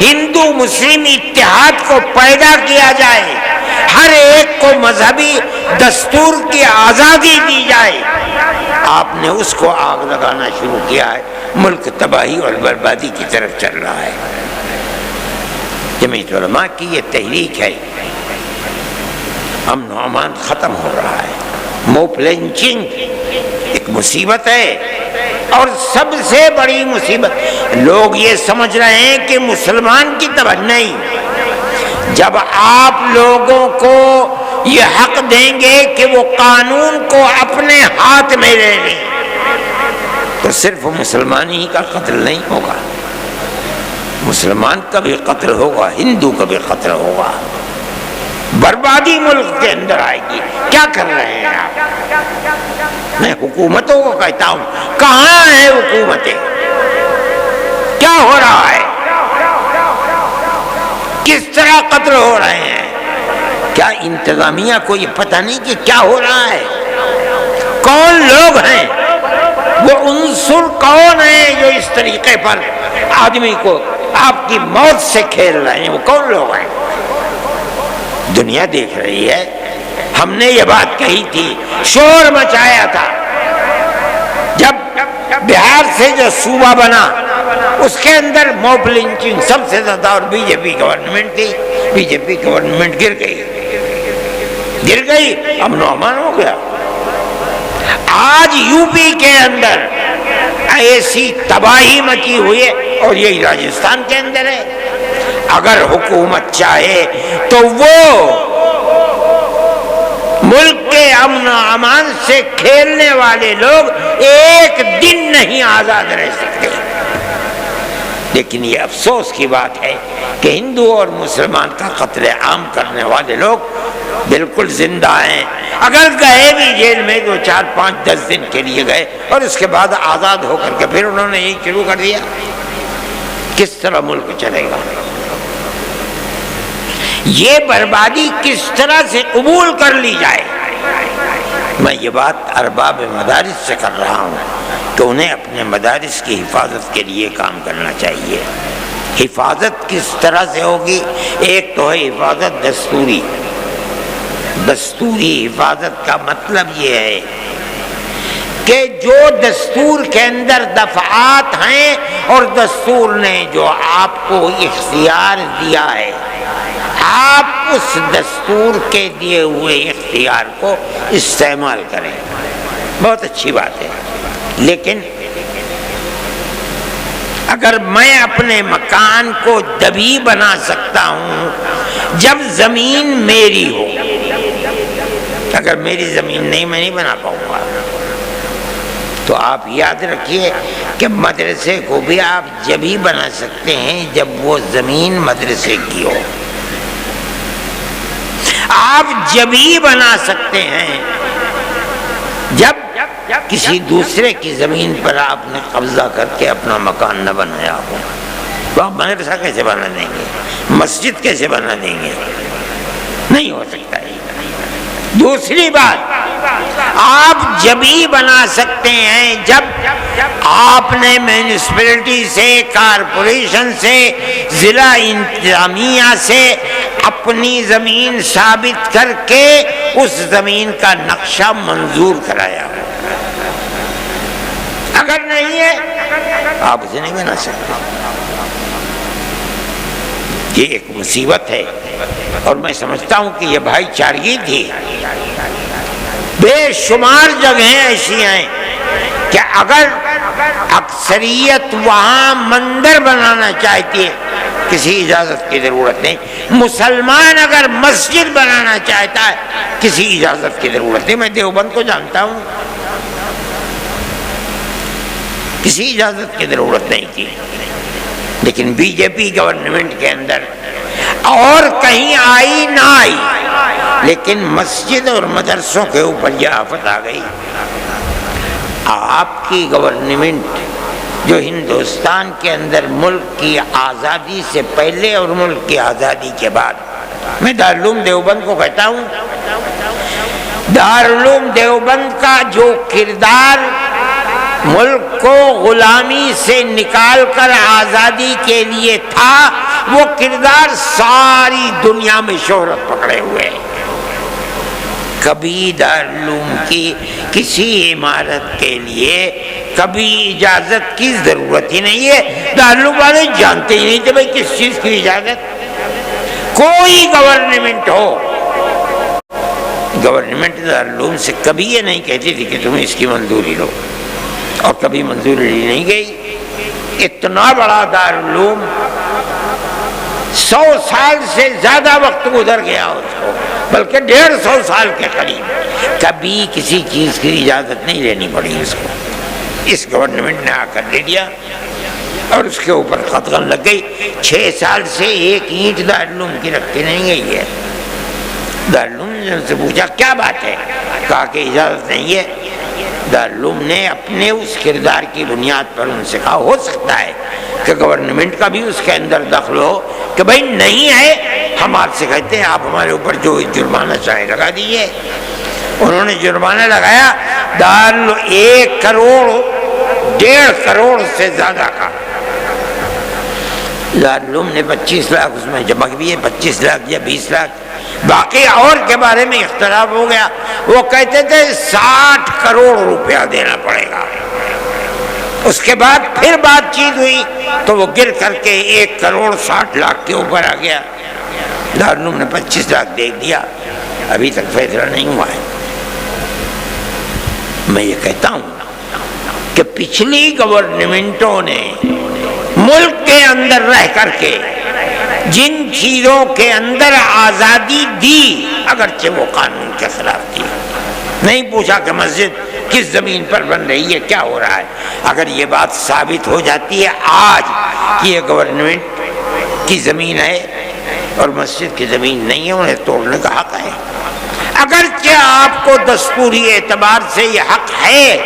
ہندو مسلم اتحاد کو پیدا کیا جائے، ہر ایک کو مذہبی دستور کی آزادی دی جائے، آپ نے اس کو آگ لگانا شروع کیا ہے، ملک تباہی اور بربادی کی طرف چل رہا ہے۔ جمعیت علماء کی یہ تحریک ہے، امن و امان ختم ہو رہا ہے، موب لنچنگ ایک مصیبت ہے اور سب سے بڑی مصیبت لوگ یہ سمجھ رہے ہیں کہ مسلمان کی طرح نہیں، جب آپ لوگوں کو یہ حق دیں گے کہ وہ قانون کو اپنے ہاتھ میں لے لیں تو صرف مسلمان ہی کا قتل نہیں ہوگا، مسلمان کا بھی قتل ہوگا، ہندو کا بھی قتل ہوگا، بربادی ملک کے اندر آئے گی۔ کیا کر رہے ہیں آپ؟ میں حکومتوں کو کہتا ہوں، کہاں ہیں حکومتیں؟ کیا ہو رہا ہے؟ کس طرح قتل ہو رہے ہیں؟ کیا انتظامیہ کو یہ پتہ نہیں کہ کیا ہو رہا ہے؟ کون لوگ ہیں وہ عنصر، کون ہیں جو اس طریقے پر آدمی کو آپ کی موت سے کھیل رہے ہیں، وہ کون لوگ ہیں؟ دنیا دیکھ رہی ہے۔ ہم نے یہ بات کہی تھی، شور مچایا تھا جب بہار سے جو صوبہ بنا اس کے اندر موب لنچنگ سب سے زیادہ، اور بی جے پی گورنمنٹ تھی، بی جے پی گورنمنٹ گر گئی، امن و امان ہو گیا۔ آج یو پی کے اندر ایسی تباہی مچی ہوئی ہے، اور یہی راجستھان کے اندر ہے۔ اگر حکومت چاہے تو وہ ملک کے امن و امان سے کھیلنے والے لوگ ایک دن نہیں آزاد رہ سکتے۔ لیکن یہ افسوس کی بات ہے کہ ہندو اور مسلمان کا قتل عام کرنے والے لوگ بالکل زندہ ہیں، اگر گئے بھی جیل میں 2 4 5 10 دن کے لیے گئے، اور اس کے بعد آزاد ہو کر کے پھر انہوں نے یہی شروع کر دیا، کس طرح ملک چلے گا؟ یہ بربادی کس طرح سے قبول کر لی جائے؟ میں یہ بات ارباب مدارس سے کر رہا ہوں کہ انہیں اپنے مدارس کی حفاظت کے لیے کام کرنا چاہیے۔ حفاظت کس طرح سے ہوگی؟ ایک تو ہے حفاظت دستوری۔ دستوری حفاظت کا مطلب یہ ہے کہ جو دستور کے اندر دفعات ہیں اور دستور نے جو آپ کو اختیار دیا ہے، آپ اس دستور کے دیے ہوئے اختیار کو استعمال کریں، بہت اچھی بات ہے۔ لیکن اگر میں اپنے مکان کو دبی بنا سکتا ہوں جب زمین میری ہو، اگر میری زمین نہیں، میں نہیں بنا پاؤں گا، تو آپ یاد رکھیے کہ مدرسے کو بھی آپ جب ہی بنا سکتے ہیں جب وہ زمین مدرسے کی ہو۔ آپ جب ہی بنا سکتے ہیں جب کسی دوسرے کی زمین پر آپ نے قبضہ کر کے اپنا مکان نہ بنایا ہو۔ تو آپ مدرسہ کیسے بنا دیں گے؟ مسجد کیسے بنا دیں گے؟ نہیں ہو سکتا ہے۔ دوسری بات، آپ جب ہی بنا سکتے ہیں جب آپ نے میونسپلٹی سے، کارپوریشن سے، ضلع انتظامیہ سے اپنی زمین ثابت کر کے اس زمین کا نقشہ منظور کرایا۔ اگر نہیں ہے آپ اسے نہیں بنا سکتے۔ یہ ایک مصیبت ہے، اور میں سمجھتا ہوں کہ یہ بھائی چارگی تھی۔ بے شمار جگہیں ایسی ہیں کہ اگر اکثریت وہاں مندر بنانا چاہتی ہے کسی اجازت کی ضرورت نہیں، مسلمان اگر مسجد بنانا چاہتا ہے کسی اجازت کی ضرورت نہیں۔ میں دیوبند کو جانتا ہوں، کسی اجازت کی ضرورت نہیں تھی، لیکن بی جے پی گورنمنٹ کے اندر اور کہیں آئی نہ آئی، لیکن مسجد اور مدرسوں کے اوپر یہ آفت آ گئی۔ آپ کی گورنمنٹ جو ہندوستان کے اندر ملک کی آزادی سے پہلے اور ملک کی آزادی کے بعد، میں دارالعلوم دیوبند کو کہتا ہوں، دارالعلوم دیوبند کا جو کردار ملک کو غلامی سے نکال کر آزادی کے لیے تھا، وہ کردار ساری دنیا میں شہرت پکڑے ہوئے ہیں۔ کبھی دارالعلوم کی کسی عمارت کے لیے کبھی اجازت کی ضرورت ہی نہیں ہے۔ دارالعلوم والے جانتے ہی نہیں تھے بھائی کس چیز کی اجازت۔ کوئی گورنمنٹ ہو، گورنمنٹ دارالعلوم سے کبھی یہ نہیں کہتی تھی کہ تم اس کی منظوری لو، اور کبھی منظوری لی نہیں گئی۔ اتنا بڑا دارالعلوم 100 سال سے زیادہ وقت گزر گیا اس کو، بلکہ 150 سال کے قریب، کبھی کسی چیز کی اجازت نہیں لینی پڑی اس کو۔ اس گورنمنٹ نے آ کر لے لیا اور اس کے اوپر قدغن لگ گئی۔ 6 سال سے ایک اینٹ دارالعلوم کی رکھتی نہیں گئی ہے۔ دارالعلوم نے ان سے پوچھا کیا بات ہے، کہا کہ اجازت نہیں ہے۔ دارالعلوم نے اپنے اس کردار کی بنیاد پر ان سے کہا ہو سکتا ہے کہ گورنمنٹ کا بھی اس کے اندر دخل ہو کہ بھائی نہیں ہے، ہم آپ سے کہتے ہیں آپ ہمارے اوپر جو جرمانہ چاہے لگا دیجیے۔ انہوں نے جرمانہ لگایا 1 کروڑ 1.5 کروڑ سے زیادہ کا، دارالعلوم نے 25 لاکھ اس میں جمع کیے، 25 لاکھ یا 20 لاکھ، باقی اور کے بارے میں اختلاف ہو گیا۔ وہ کہتے تھے 60 کروڑ روپیہ دینا پڑے گا۔ اس کے بعد پھر بات چیت ہوئی تو وہ گر کر کے 1 کروڑ 60 لاکھ کے اوپر آ گیا۔ دارالعلوم نے 25 لاکھ دے دیا، ابھی تک فیصلہ نہیں ہوا ہے۔ میں یہ کہتا ہوں کہ پچھلی گورنمنٹوں نے ملک کے اندر رہ کر کے جن چیزوں کے اندر آزادی دی، اگرچہ وہ قانون کے خلاف تھی، نہیں پوچھا کہ مسجد کس زمین پر بن رہی ہے، کیا ہو رہا ہے۔ اگر یہ بات ثابت ہو جاتی ہے آج کہ یہ گورنمنٹ کی زمین ہے اور مسجد کی زمین نہیں ہے، انہیں توڑنے کا حق ہے۔ اگرچہ آپ کو دستوری اعتبار سے یہ حق ہے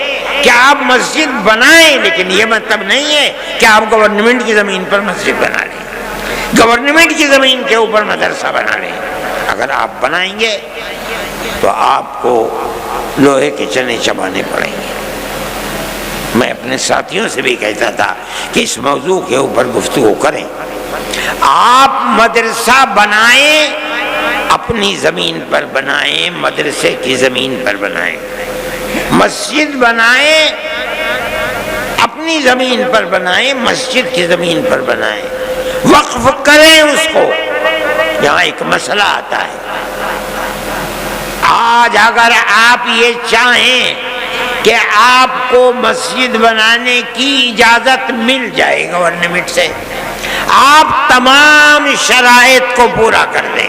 کہ آپ مسجد بنائیں، لیکن یہ مطلب نہیں ہے کہ آپ گورنمنٹ کی زمین پر مسجد بنا لیں، گورنمنٹ کی زمین کے اوپر مدرسہ بنا لیں۔ اگر آپ بنائیں گے تو آپ کو لوہے کے چنے چبانے پڑیں گے۔ میں اپنے ساتھیوں سے بھی کہتا تھا کہ اس موضوع کے اوپر گفتگو کریں۔ آپ مدرسہ بنائیں، اپنی زمین پر بنائیں، مدرسے کی زمین پر بنائیں، مسجد بنائیں، اپنی زمین پر بنائیں، مسجد کی زمین پر بنائیں، وقف کریں اس کو۔ یہاں ایک مسئلہ آتا ہے، آج اگر آپ یہ چاہیں کہ آپ کو مسجد بنانے کی اجازت مل جائے گورنمنٹ سے، آپ تمام شرائط کو پورا کر دیں۔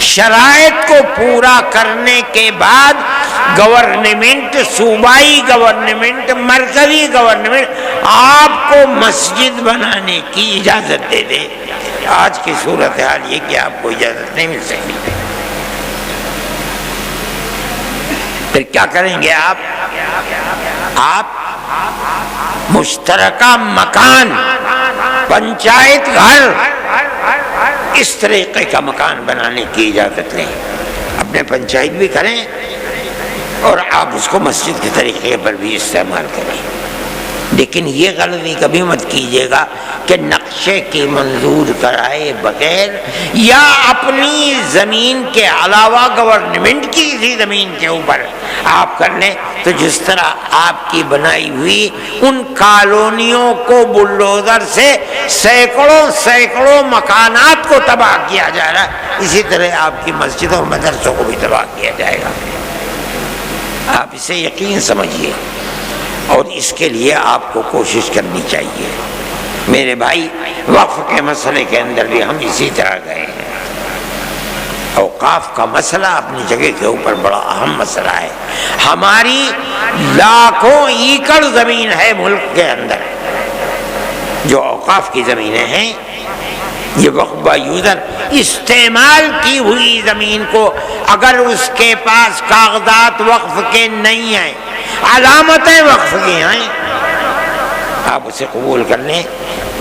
شرائط کو پورا کرنے کے بعد گورنمنٹ، صوبائی گورنمنٹ، مرکزی گورنمنٹ آپ کو مسجد بنانے کی اجازت دے دے۔ آج کی صورتحال یہ کہ آپ کو اجازت نہیں مل سکتی، پھر کیا کریں گے آپ مشترکہ مکان، پنچایت گھر، اس طریقے کا مکان بنانے کی اجازت لیں، اپنے پنچایت بھی کریں اور آپ اس کو مسجد کے طریقے پر بھی استعمال کریں۔ لیکن یہ غلطی کبھی مت کیجیے گا کہ نقشے کی منظور کرائے بغیر یا اپنی زمین کے علاوہ گورنمنٹ کی کسی زمین کے اوپر آپ کر لیں، تو جس طرح آپ کی بنائی ہوئی ان کالونیوں کو بلڈوزر سے سینکڑوں مکانات کو تباہ کیا جا رہا ہے، اسی طرح آپ کی مسجدوں اور مدرسوں کو بھی تباہ کیا جائے گا۔ آپ اسے یقین سمجھیے، اور اس کے لیے آپ کو کوشش کرنی چاہیے۔ میرے بھائی، وقف کے مسئلے کے اندر بھی ہم اسی طرح گئے ہیں۔ اوقاف کا مسئلہ اپنی جگہ کے اوپر بڑا اہم مسئلہ ہے۔ ہماری لاکھوں ایکڑ زمین ہے ملک کے اندر، جو اوقاف کی زمینیں ہیں، یہ وقف یوزر استعمال کی ہوئی زمین کو اگر اس کے پاس کاغذات وقف کے نہیں ہیں، علامتیں وقف کی ہیں، آپ اسے قبول کر لیں۔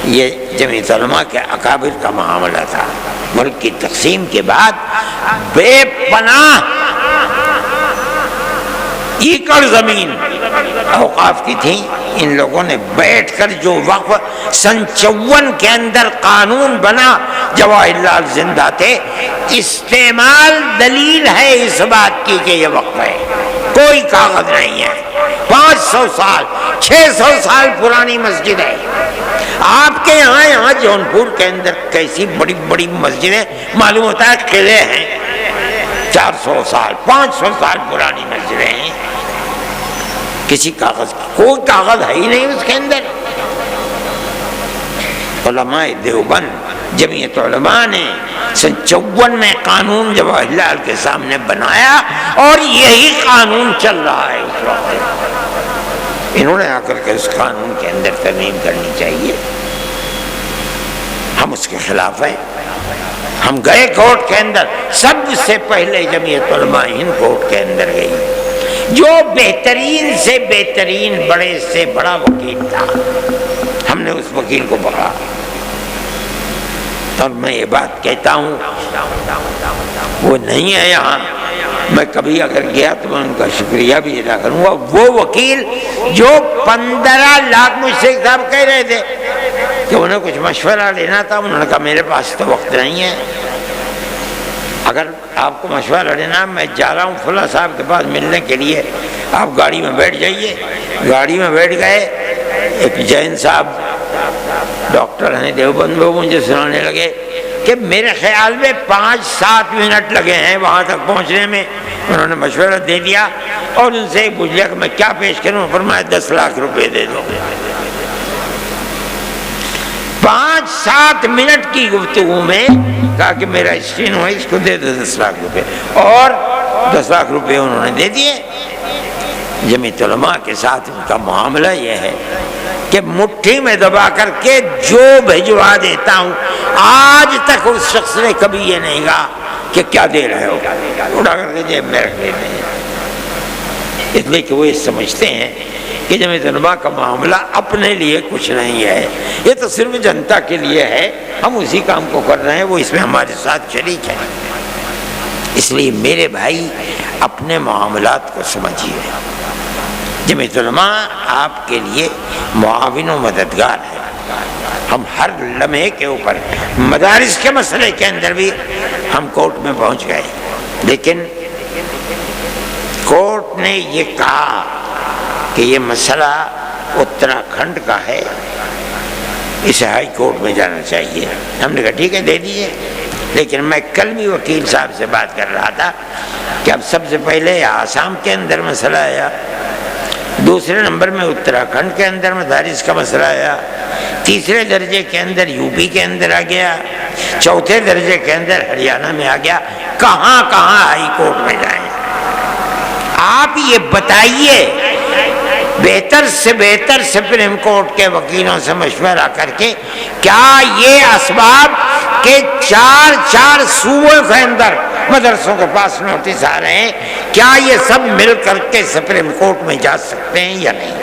یہ جمعیت علماء کے اکابر کا معاملہ تھا۔ ملک کی تقسیم کے بعد بے پناہ ایکڑ زمین اوقاف کی تھی، ان لوگوں نے بیٹھ کر جو وقف سن 54 کے اندر قانون بنا، جواہر لال زندہ تھے، استعمال دلیل ہے اس بات کی کہ یہ وقف ہے، کوئی کاغذ نہیں ہے۔ 500 سال 600 سال پرانی مسجد ہے۔ آپ کے یہاں جونپور کے اندر کیسی بڑی بڑی مسجدیں، معلوم ہوتا ہے قلعے ہیں، 400 سال 500 سال پرانی مسجدیں ہیں، کسی کاغذ کوئی کاغذ ہے ہی نہیں اس کے اندر۔ علماء دیوبند، جمعیت علماء نے سن 54 میں قانون جواہر لال کے سامنے بنایا اور یہی قانون چل رہا ہے اس وقت۔ انہوں نے آ کر کے اس قانون کے اندر ترمیم کرنی چاہیے، ہم اس کے خلاف ہیں۔ ہم گئے کورٹ کے اندر، سب سے پہلے جمعیت علماء ہند کورٹ کے اندر گئی، جو بہترین سے بہترین بڑے سے بڑا وکیل تھا، ہم نے اس وکیل کو پکڑا۔ اور میں یہ بات کہتا ہوں، وہ نہیں ہے یہاں، میں کبھی اگر گیا تو میں ان کا شکریہ بھی ادا کروں گا۔ وہ وکیل جو 15 لاکھ، مجھ سے صاحب کہہ رہے تھے کہ انہیں کچھ مشورہ لینا تھا. انہوں نے کہا میرے پاس تو وقت نہیں ہے. اگر آپ کو مشورہ لینا، میں جا رہا ہوں فلاں صاحب کے پاس ملنے کے لیے، آپ گاڑی میں بیٹھ جائیے. گاڑی میں بیٹھ گئے. ایک جین صاحب ڈاکٹر ہیں دیوبند، وہ مجھے سنانے لگے کہ میرے خیال میں 5-7 منٹ لگے ہیں وہاں تک پہنچنے میں. انہوں نے مشورہ دے دیا اور ان سے پوچھ لیا کہ میں کیا پیش کروں. فرمایا 10 لاکھ روپے دے دو. 5-7 منٹ کی گفتگو میں کہا کہ میرا اسکرین ہو، اس کو دے دو 10 لاکھ روپے، اور 10 لاکھ روپے انہوں نے دے دیے. جمعیت علماء کے ساتھ ان کا معاملہ یہ ہے کہ مٹھی میں دبا کر کے جو بھجوا دیتا ہوں، آج تک اس شخص نے کبھی یہ نہیں کہا کہ کیا دے رہے ہو، اٹھا کر کے جیب میں رکھ لیتے ہیں. اس لیے کہ وہ یہ سمجھتے ہیں کہ جمعیت علماء کا معاملہ اپنے لیے کچھ نہیں ہے، یہ تو صرف جنتا کے لیے ہے، ہم اسی کام کو کر رہے ہیں، وہ اس میں ہمارے ساتھ شریک ہے. اس لیے میرے بھائی اپنے معاملات کو سمجھیے. جمعیت علماء آپ کے لیے معاون و مددگار ہے. ہم ہر لمحے کے اوپر مدارس کے مسئلے کے اندر بھی ہم کورٹ میں پہنچ گئے، لیکن کورٹ نے یہ کہا کہ یہ مسئلہ اتراکھنڈ کا ہے، اسے ہائی کورٹ میں جانا چاہیے. ہم نے کہا ٹھیک ہے دے دیجیے. لیکن میں کل بھی وکیل صاحب سے بات کر رہا تھا کہ اب سب سے پہلے آسام کے اندر مسئلہ آیا، دوسرے نمبر میں اتراکھنڈ کے اندر مدارس کا مسئلہ آیا، تیسرے درجے کے اندر یو پی کے اندر آ گیا، چوتھے درجے کے اندر ہریانہ میں آ گیا. کہاں کہاں ہائی کورٹ میں جائیں؟ آپ یہ بتائیے. بہتر سے بہتر سپریم کورٹ کے وکیلوں سے مشورہ کر کے کیا یہ اسباب کہ 4 صوبوں کے اندر مدرسوں کے پاس نوٹس آ رہے ہیں، کیا یہ سب مل کر کے سپریم کورٹ میں جا سکتے ہیں یا نہیں؟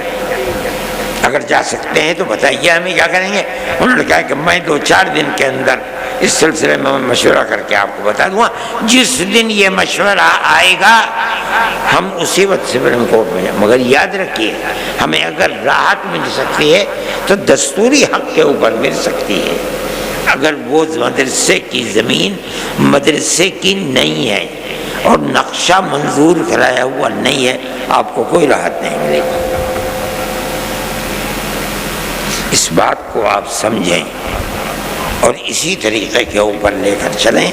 اگر جا سکتے ہیں تو بتائیے ہمیں کیا کریں گے. انہوں نے کہا کہ میں 2-4 دن کے اندر اس سلسلے میں مشورہ کر کے آپ کو بتا دوں گا. جس دن یہ مشورہ آئے گا ہم اسی وقت سپریم کورٹ میں جائیں. مگر یاد رکھیے ہمیں اگر راحت مل سکتی ہے تو دستوری حق کے اوپر مل سکتی ہے. اگر وہ مدرسے کی زمین مدرسے کی نہیں ہے اور نقشہ منظور کرایا ہوا نہیں ہے، آپ کو کوئی راحت نہیں ملے گی. اس بات کو آپ سمجھیں اور اسی طریقے کے اوپر لے کر چلیں.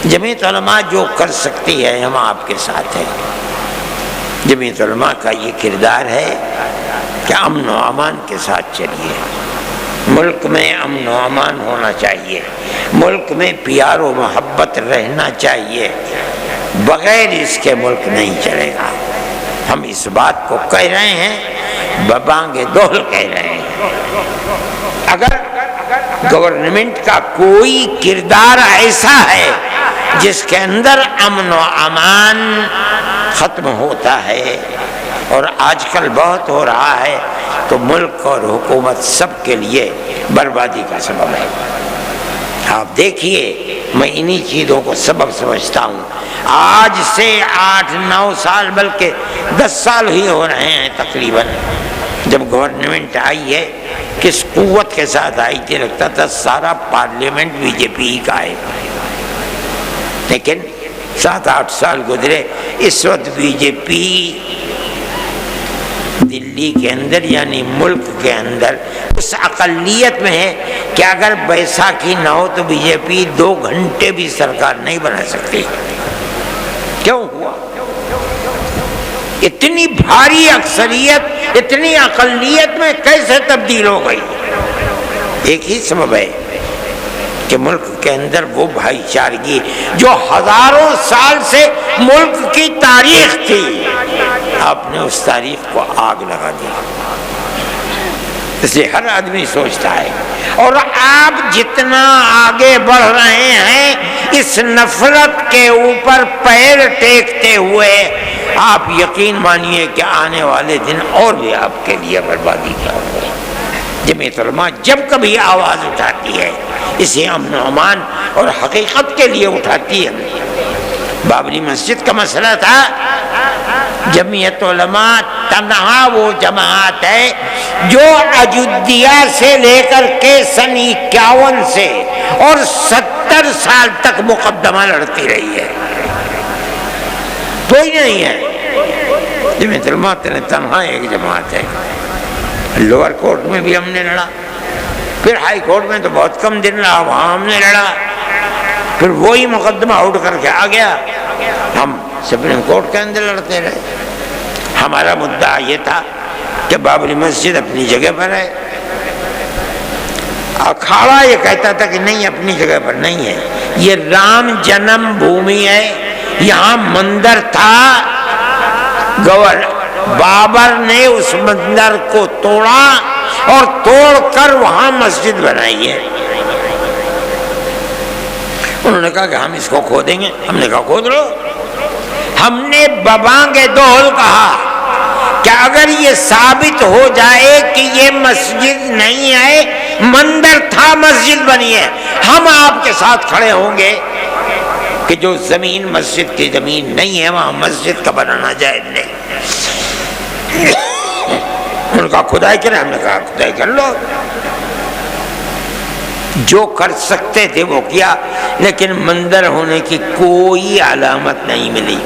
جمعیت علماء جو کر سکتی ہے ہم آپ کے ساتھ ہیں. جمعیت علماء کا یہ کردار ہے کہ امن و امان کے ساتھ چلیے. ملک میں امن و امان ہونا چاہیے، ملک میں پیار و محبت رہنا چاہیے. بغیر اس کے ملک نہیں چلے گا. ہم اس بات کو کہہ رہے ہیں، ببانگ دول کہہ رہے ہیں. اگر گورنمنٹ کا کوئی کردار ایسا ہے جس کے اندر امن و امان ختم ہوتا ہے، اور آج کل بہت ہو رہا ہے، تو ملک اور حکومت سب کے لیے بربادی کا سبب ہے. آپ دیکھیے میں انہی چیزوں کو سبب سمجھتا ہوں. آج سے 8-9 سال بلکہ 10 سال ہی ہو رہے ہیں تقریباً جب گورنمنٹ آئی ہے. کس قوت کے ساتھ آئی تھی، لگتا تھا سارا پارلیمنٹ بی جے پی کا ہے. لیکن 7-8 سال گزرے، اس وقت بی جے پی دلی کے اندر یعنی ملک کے اندر اس اقلیت میں ہے کہ اگر بیساکھی نہ ہو تو بی جے پی 2 گھنٹے بھی سرکار نہیں بنا سکتی. کیوں ہوا؟ اتنی بھاری اکثریت اتنی اقلیت میں کیسے تبدیل ہو گئی؟ ایک ہی سبب ہے کہ ملک کے اندر وہ بھائی چارگی جو ہزاروں سال سے ملک کی تاریخ تھی، آپ نے اس تاریخ کو آگ لگا دی. اس لیے ہر آدمی سوچتا ہے، اور آپ جتنا آگے بڑھ رہے ہیں اس نفرت کے اوپر پیر ٹیکتے ہوئے، آپ یقین مانیے کہ آنے والے دن اور بھی آپ کے لیے بربادی کا ہوگا. جمعیت علماء جب کبھی آواز اٹھاتی ہے اسے امن و امان اور حقیقت کے لیے اٹھاتی ہے. بابری مسجد کا مسئلہ تھا، جمعیت علماء تنہا وہ جماعت ہے جو اجودھیا سے لے کر کے سن 51 سے اور 70 سال تک مقدمہ لڑتی رہی ہے، کوئی نہیں ہے۔ جمعیت علماء تنہا ایک جماعت ہے۔ لوور کورٹ میں بھی ہم نے لڑا، پھر ہائی کورٹ میں تو بہت کم دن رہا، وہاں ہم نے لڑا، پھر وہی مقدمہ آؤٹ کر کے آ گیا، ہم سپریم کورٹ کے اندر لڑتے رہے۔ ہمارا مدعا یہ تھا کہ بابری مسجد اپنی جگہ پر ہے، اکھاڑا یہ کہتا تھا کہ نہیں اپنی جگہ پر نہیں ہے، یہ رام جنم بھومی ہے، یہاں مندر تھا، بابر نے اس مندر کو توڑا اور توڑ کر وہاں مسجد بنائی ہے۔ انہوں نے کہا کہ ہم اس کو کھودیں گے، ہم نے کہا کھود لو۔ ہم نے ببانگ دول کہا کہ اگر یہ ثابت ہو جائے کہ یہ مسجد نہیں ہے، مندر تھا، مسجد بنی ہے، ہم آپ کے ساتھ کھڑے ہوں گے کہ جو زمین مسجد کی زمین نہیں ہے وہاں مسجد کا بنانا جائز نہیں۔ انہوں نے کہا کھدائی کریں، ہم نے کہا کھدائی کر لو۔ جو کر سکتے تھے وہ کیا، لیکن مندر ہونے کی کوئی علامت نہیں ملی،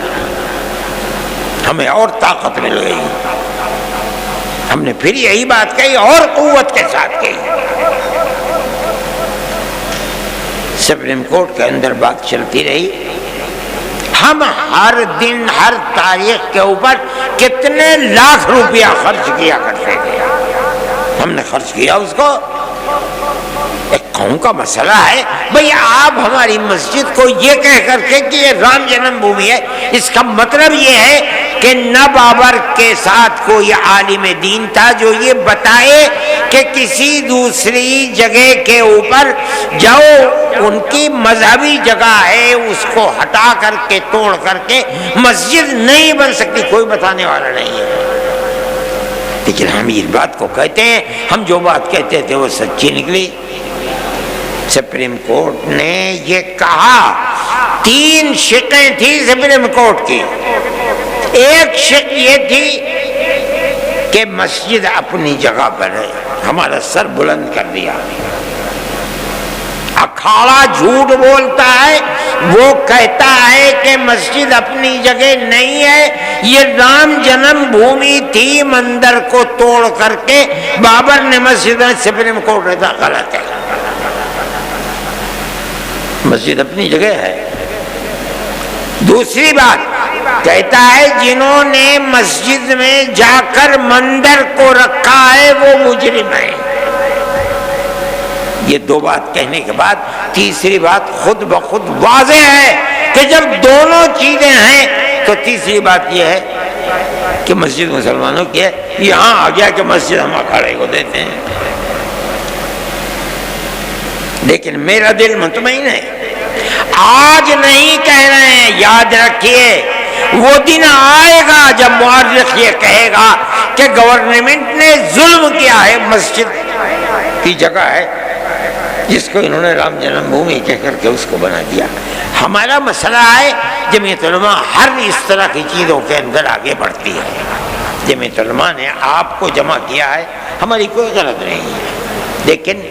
ہمیں اور طاقت مل گئی۔ ہم نے پھر یہی بات کہی اور قوت کے ساتھ کہی۔ سپریم کورٹ کے اندر بات چلتی رہی، ہم ہر دن ہر تاریخ کے اوپر کتنے لاکھ روپیہ خرچ کیا کرتے تھے، ہم نے خرچ کیا اس کو۔ ایک قوم کا مسئلہ ہے، بھئی آپ ہماری مسجد کو یہ کہہ کر کے کہ یہ رام جنم بھومی ہے، اس کا مطلب یہ ہے کہ نہ بابر کے ساتھ کوئی عالم دین تھا جو یہ بتائے کہ کسی دوسری جگہ کے اوپر جاؤ، ان کی مذہبی جگہ ہے، اس کو ہٹا کر کے توڑ کر کے مسجد نہیں بن سکتی، کوئی بتانے والا نہیں ہے۔ لیکن ہم اس بات کو کہتے ہیں، ہم جو بات کہتے تھے وہ سچی نکلی۔ سپریم کورٹ نے یہ کہا، 3 شقیں تھی سپریم کورٹ کی۔ ایک شق یہ تھی کہ مسجد اپنی جگہ پر ہے، ہمارا سر بلند کر دیا۔ اکھاڑا جھوٹ بولتا ہے، وہ کہتا ہے کہ مسجد اپنی جگہ نہیں ہے، یہ رام جنم بھومی تھی، مندر کو توڑ کر کے بابر نے مسجد، سپریم کورٹ نے کہا غلط ہے، مسجد اپنی جگہ ہے۔ دوسری بات کہتا ہے جنہوں نے مسجد میں جا کر مندر کو رکھا ہے وہ مجرم ہیں۔ یہ 2 بات کہنے کے بعد تیسری بات خود بخود واضح ہے کہ جب دونوں چیزیں ہیں تو تیسری بات یہ ہے کہ مسجد مسلمانوں کی ہے، یہاں آ گیا کہ مسجد ہم اکھاڑے کو دیتے ہیں۔ لیکن میرا دل مطمئن ہے، آج نہیں کہہ رہے ہیں، یاد رکھیے وہ دن آئے گا جب مورخ یہ کہے گا کہ گورنمنٹ نے ظلم کیا ہے، مسجد کی جگہ ہے جس کو انہوں نے رام جنم بھومی کہہ کر کے اس کو بنا دیا۔ ہمارا مسئلہ ہے جمعیت علماء ہر اس طرح کی چیزوں کے اندر آگے بڑھتی ہے۔ جمعیت علماء نے آپ کو جمع کیا ہے، ہماری کوئی غلط نہیں ہے، لیکن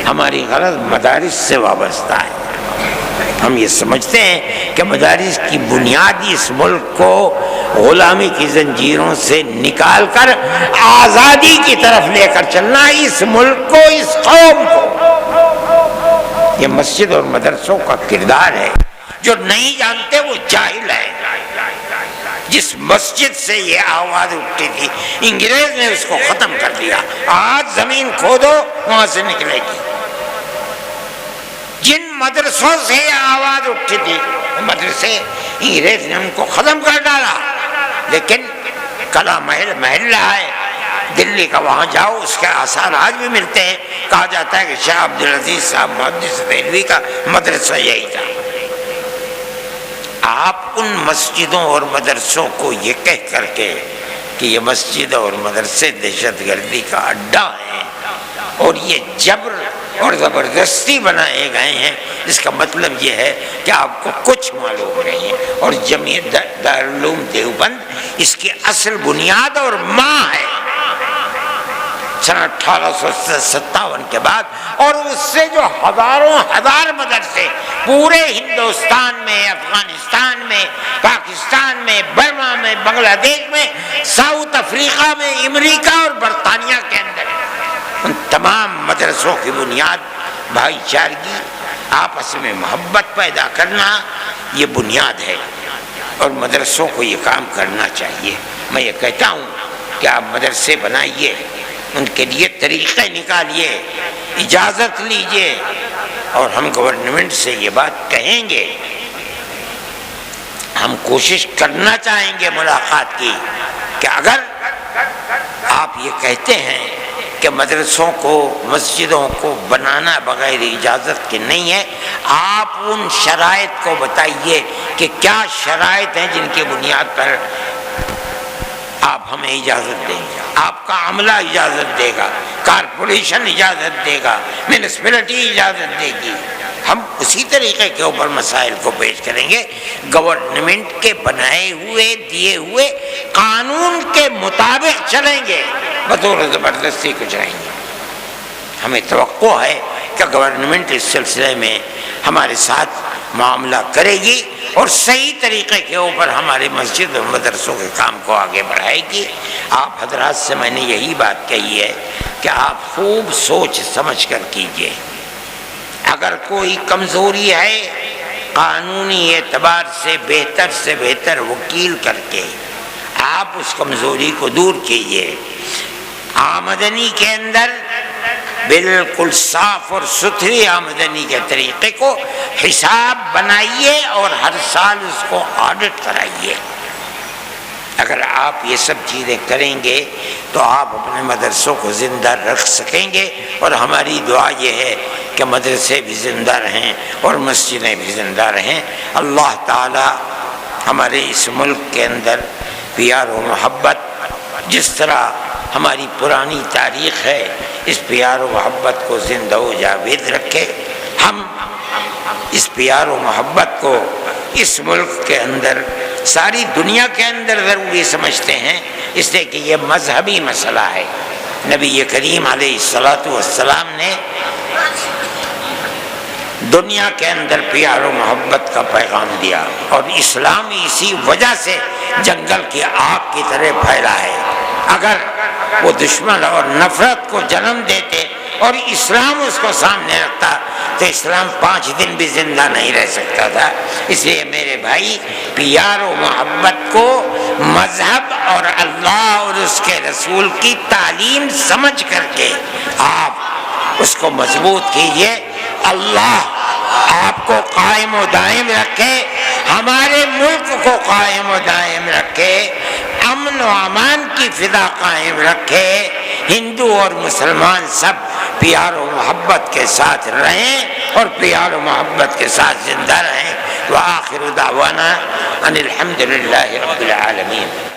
ہماری غلط مدارس سے وابستہ ہے۔ ہم یہ سمجھتے ہیں کہ مدارس کی بنیاد اس ملک کو غلامی کی زنجیروں سے نکال کر آزادی کی طرف لے کر چلنا، اس ملک کو، اس قوم کو۔ یہ مسجد اور مدرسوں کا کردار ہے، جو نہیں جانتے وہ جاہل ہے۔ جس مسجد سے یہ آواز اٹھتی تھی انگریز نے اس کو ختم کر دیا، آج زمین کھودو وہاں سے نکلے گی۔ جن مدرسوں سے یہ آواز اٹھتی تھی مدرسے انگریز نے ان کو ختم کر ڈالا، لیکن کلا محل محل رہا ہے، دلی کا وہاں جاؤ اس کے آثار آج بھی ملتے ہیں۔ کہا جاتا ہے کہ شاہ عبدالعزیز صاحب محدث دہلوی کا مدرسہ یہی تھا۔ آپ ان مسجدوں اور مدرسوں کو یہ کہہ کر کے کہ یہ مسجد اور مدرسے دہشت گردی کا اڈا ہیں اور یہ جبر اور زبردستی بنائے گئے ہیں، جس کا مطلب یہ ہے کہ آپ کو کچھ معلوم نہیں ہے۔ اور جمعیت دارالعلوم دیوبند اس کی اصل بنیاد اور ماں ہے سن 1857 کے بعد، اور اس سے جو ہزاروں ہزار مدرسے پورے ہندوستان میں، افغانستان میں، پاکستان میں، برما میں، بنگلہ دیش میں، ساؤتھ افریقہ میں، امریکہ اور برطانیہ کے اندر، ان تمام مدرسوں کی بنیاد بھائی چارگی، آپس میں محبت پیدا کرنا، یہ بنیاد ہے، اور مدرسوں کو یہ کام کرنا چاہیے۔ میں یہ کہتا ہوں کہ آپ مدرسے بنائیے، ان کے لیے طریقے نکالیے، اجازت لیجئے، اور ہم گورنمنٹ سے یہ بات کہیں گے، ہم کوشش کرنا چاہیں گے ملاقات کی، کہ اگر آپ یہ کہتے ہیں کہ مدرسوں کو، مسجدوں کو بنانا بغیر اجازت کے نہیں ہے، آپ ان شرائط کو بتائیے کہ کیا شرائط ہیں جن کی بنیاد پر آپ ہمیں اجازت دیں گے، آپ کا عملہ اجازت دے گا، کارپوریشن اجازت دے گا، میونسپلٹی اجازت دے گی، ہم اسی طریقے کے اوپر مسائل کو پیش کریں گے، گورنمنٹ کے بنائے ہوئے دیے ہوئے قانون کے مطابق چلیں گے، بطور زبردستی کچھ نہیں گے۔ ہمیں توقع ہے کہ گورنمنٹ اس سلسلے میں ہمارے ساتھ معاملہ کرے گی اور صحیح طریقے کے اوپر ہمارے مسجد اور مدرسوں کے کام کو آگے بڑھائے گی۔ آپ حضرات سے میں نے یہی بات کہی ہے کہ آپ خوب سوچ سمجھ کر کیجئے، اگر کوئی کمزوری ہے قانونی اعتبار سے بہتر وکیل کر کے آپ اس کمزوری کو دور کیجئے۔ آمدنی کے اندر بالکل صاف اور ستھری آمدنی کے طریقے کو حساب بنائیے اور ہر سال اس کو آڈٹ کرائیے۔ اگر آپ یہ سب چیزیں کریں گے تو آپ اپنے مدرسوں کو زندہ رکھ سکیں گے، اور ہماری دعا یہ ہے کہ مدرسے بھی زندہ رہیں اور مسجدیں بھی زندہ رہیں۔ اللہ تعالی ہمارے اس ملک کے اندر پیار و محبت، جس طرح ہماری پرانی تاریخ ہے، اس پیار و محبت کو زندہ و جاوید رکھے۔ ہم اس پیار و محبت کو اس ملک کے اندر، ساری دنیا کے اندر ضروری سمجھتے ہیں، اس لیے کہ یہ مذہبی مسئلہ ہے۔ نبی کریم علیہ السلام نے دنیا کے اندر پیار و محبت کا پیغام دیا، اور اسلام اسی وجہ سے جنگل کی آگ کی طرح پھیلا ہے۔ اگر وہ دشمن اور نفرت کو جنم دیتے اور اسلام اس کو سامنے رکھتا تو اسلام 5 دن بھی زندہ نہیں رہ سکتا تھا۔ اس لیے میرے بھائی، پیار و محبت کو مذہب اور اللہ اور اس کے رسول کی تعلیم سمجھ کر کے آپ اس کو مضبوط کیجئے۔ اللہ آپ کو قائم و دائم رکھے، ہمارے ملک کو قائم و دائم رکھے، امن و امان کی فضا قائم رکھے، ہندو اور مسلمان سب پیار و محبت کے ساتھ رہیں اور پیار و محبت کے ساتھ زندہ رہیں۔ وآخر دعوانا ان الحمد للہ رب العالمین۔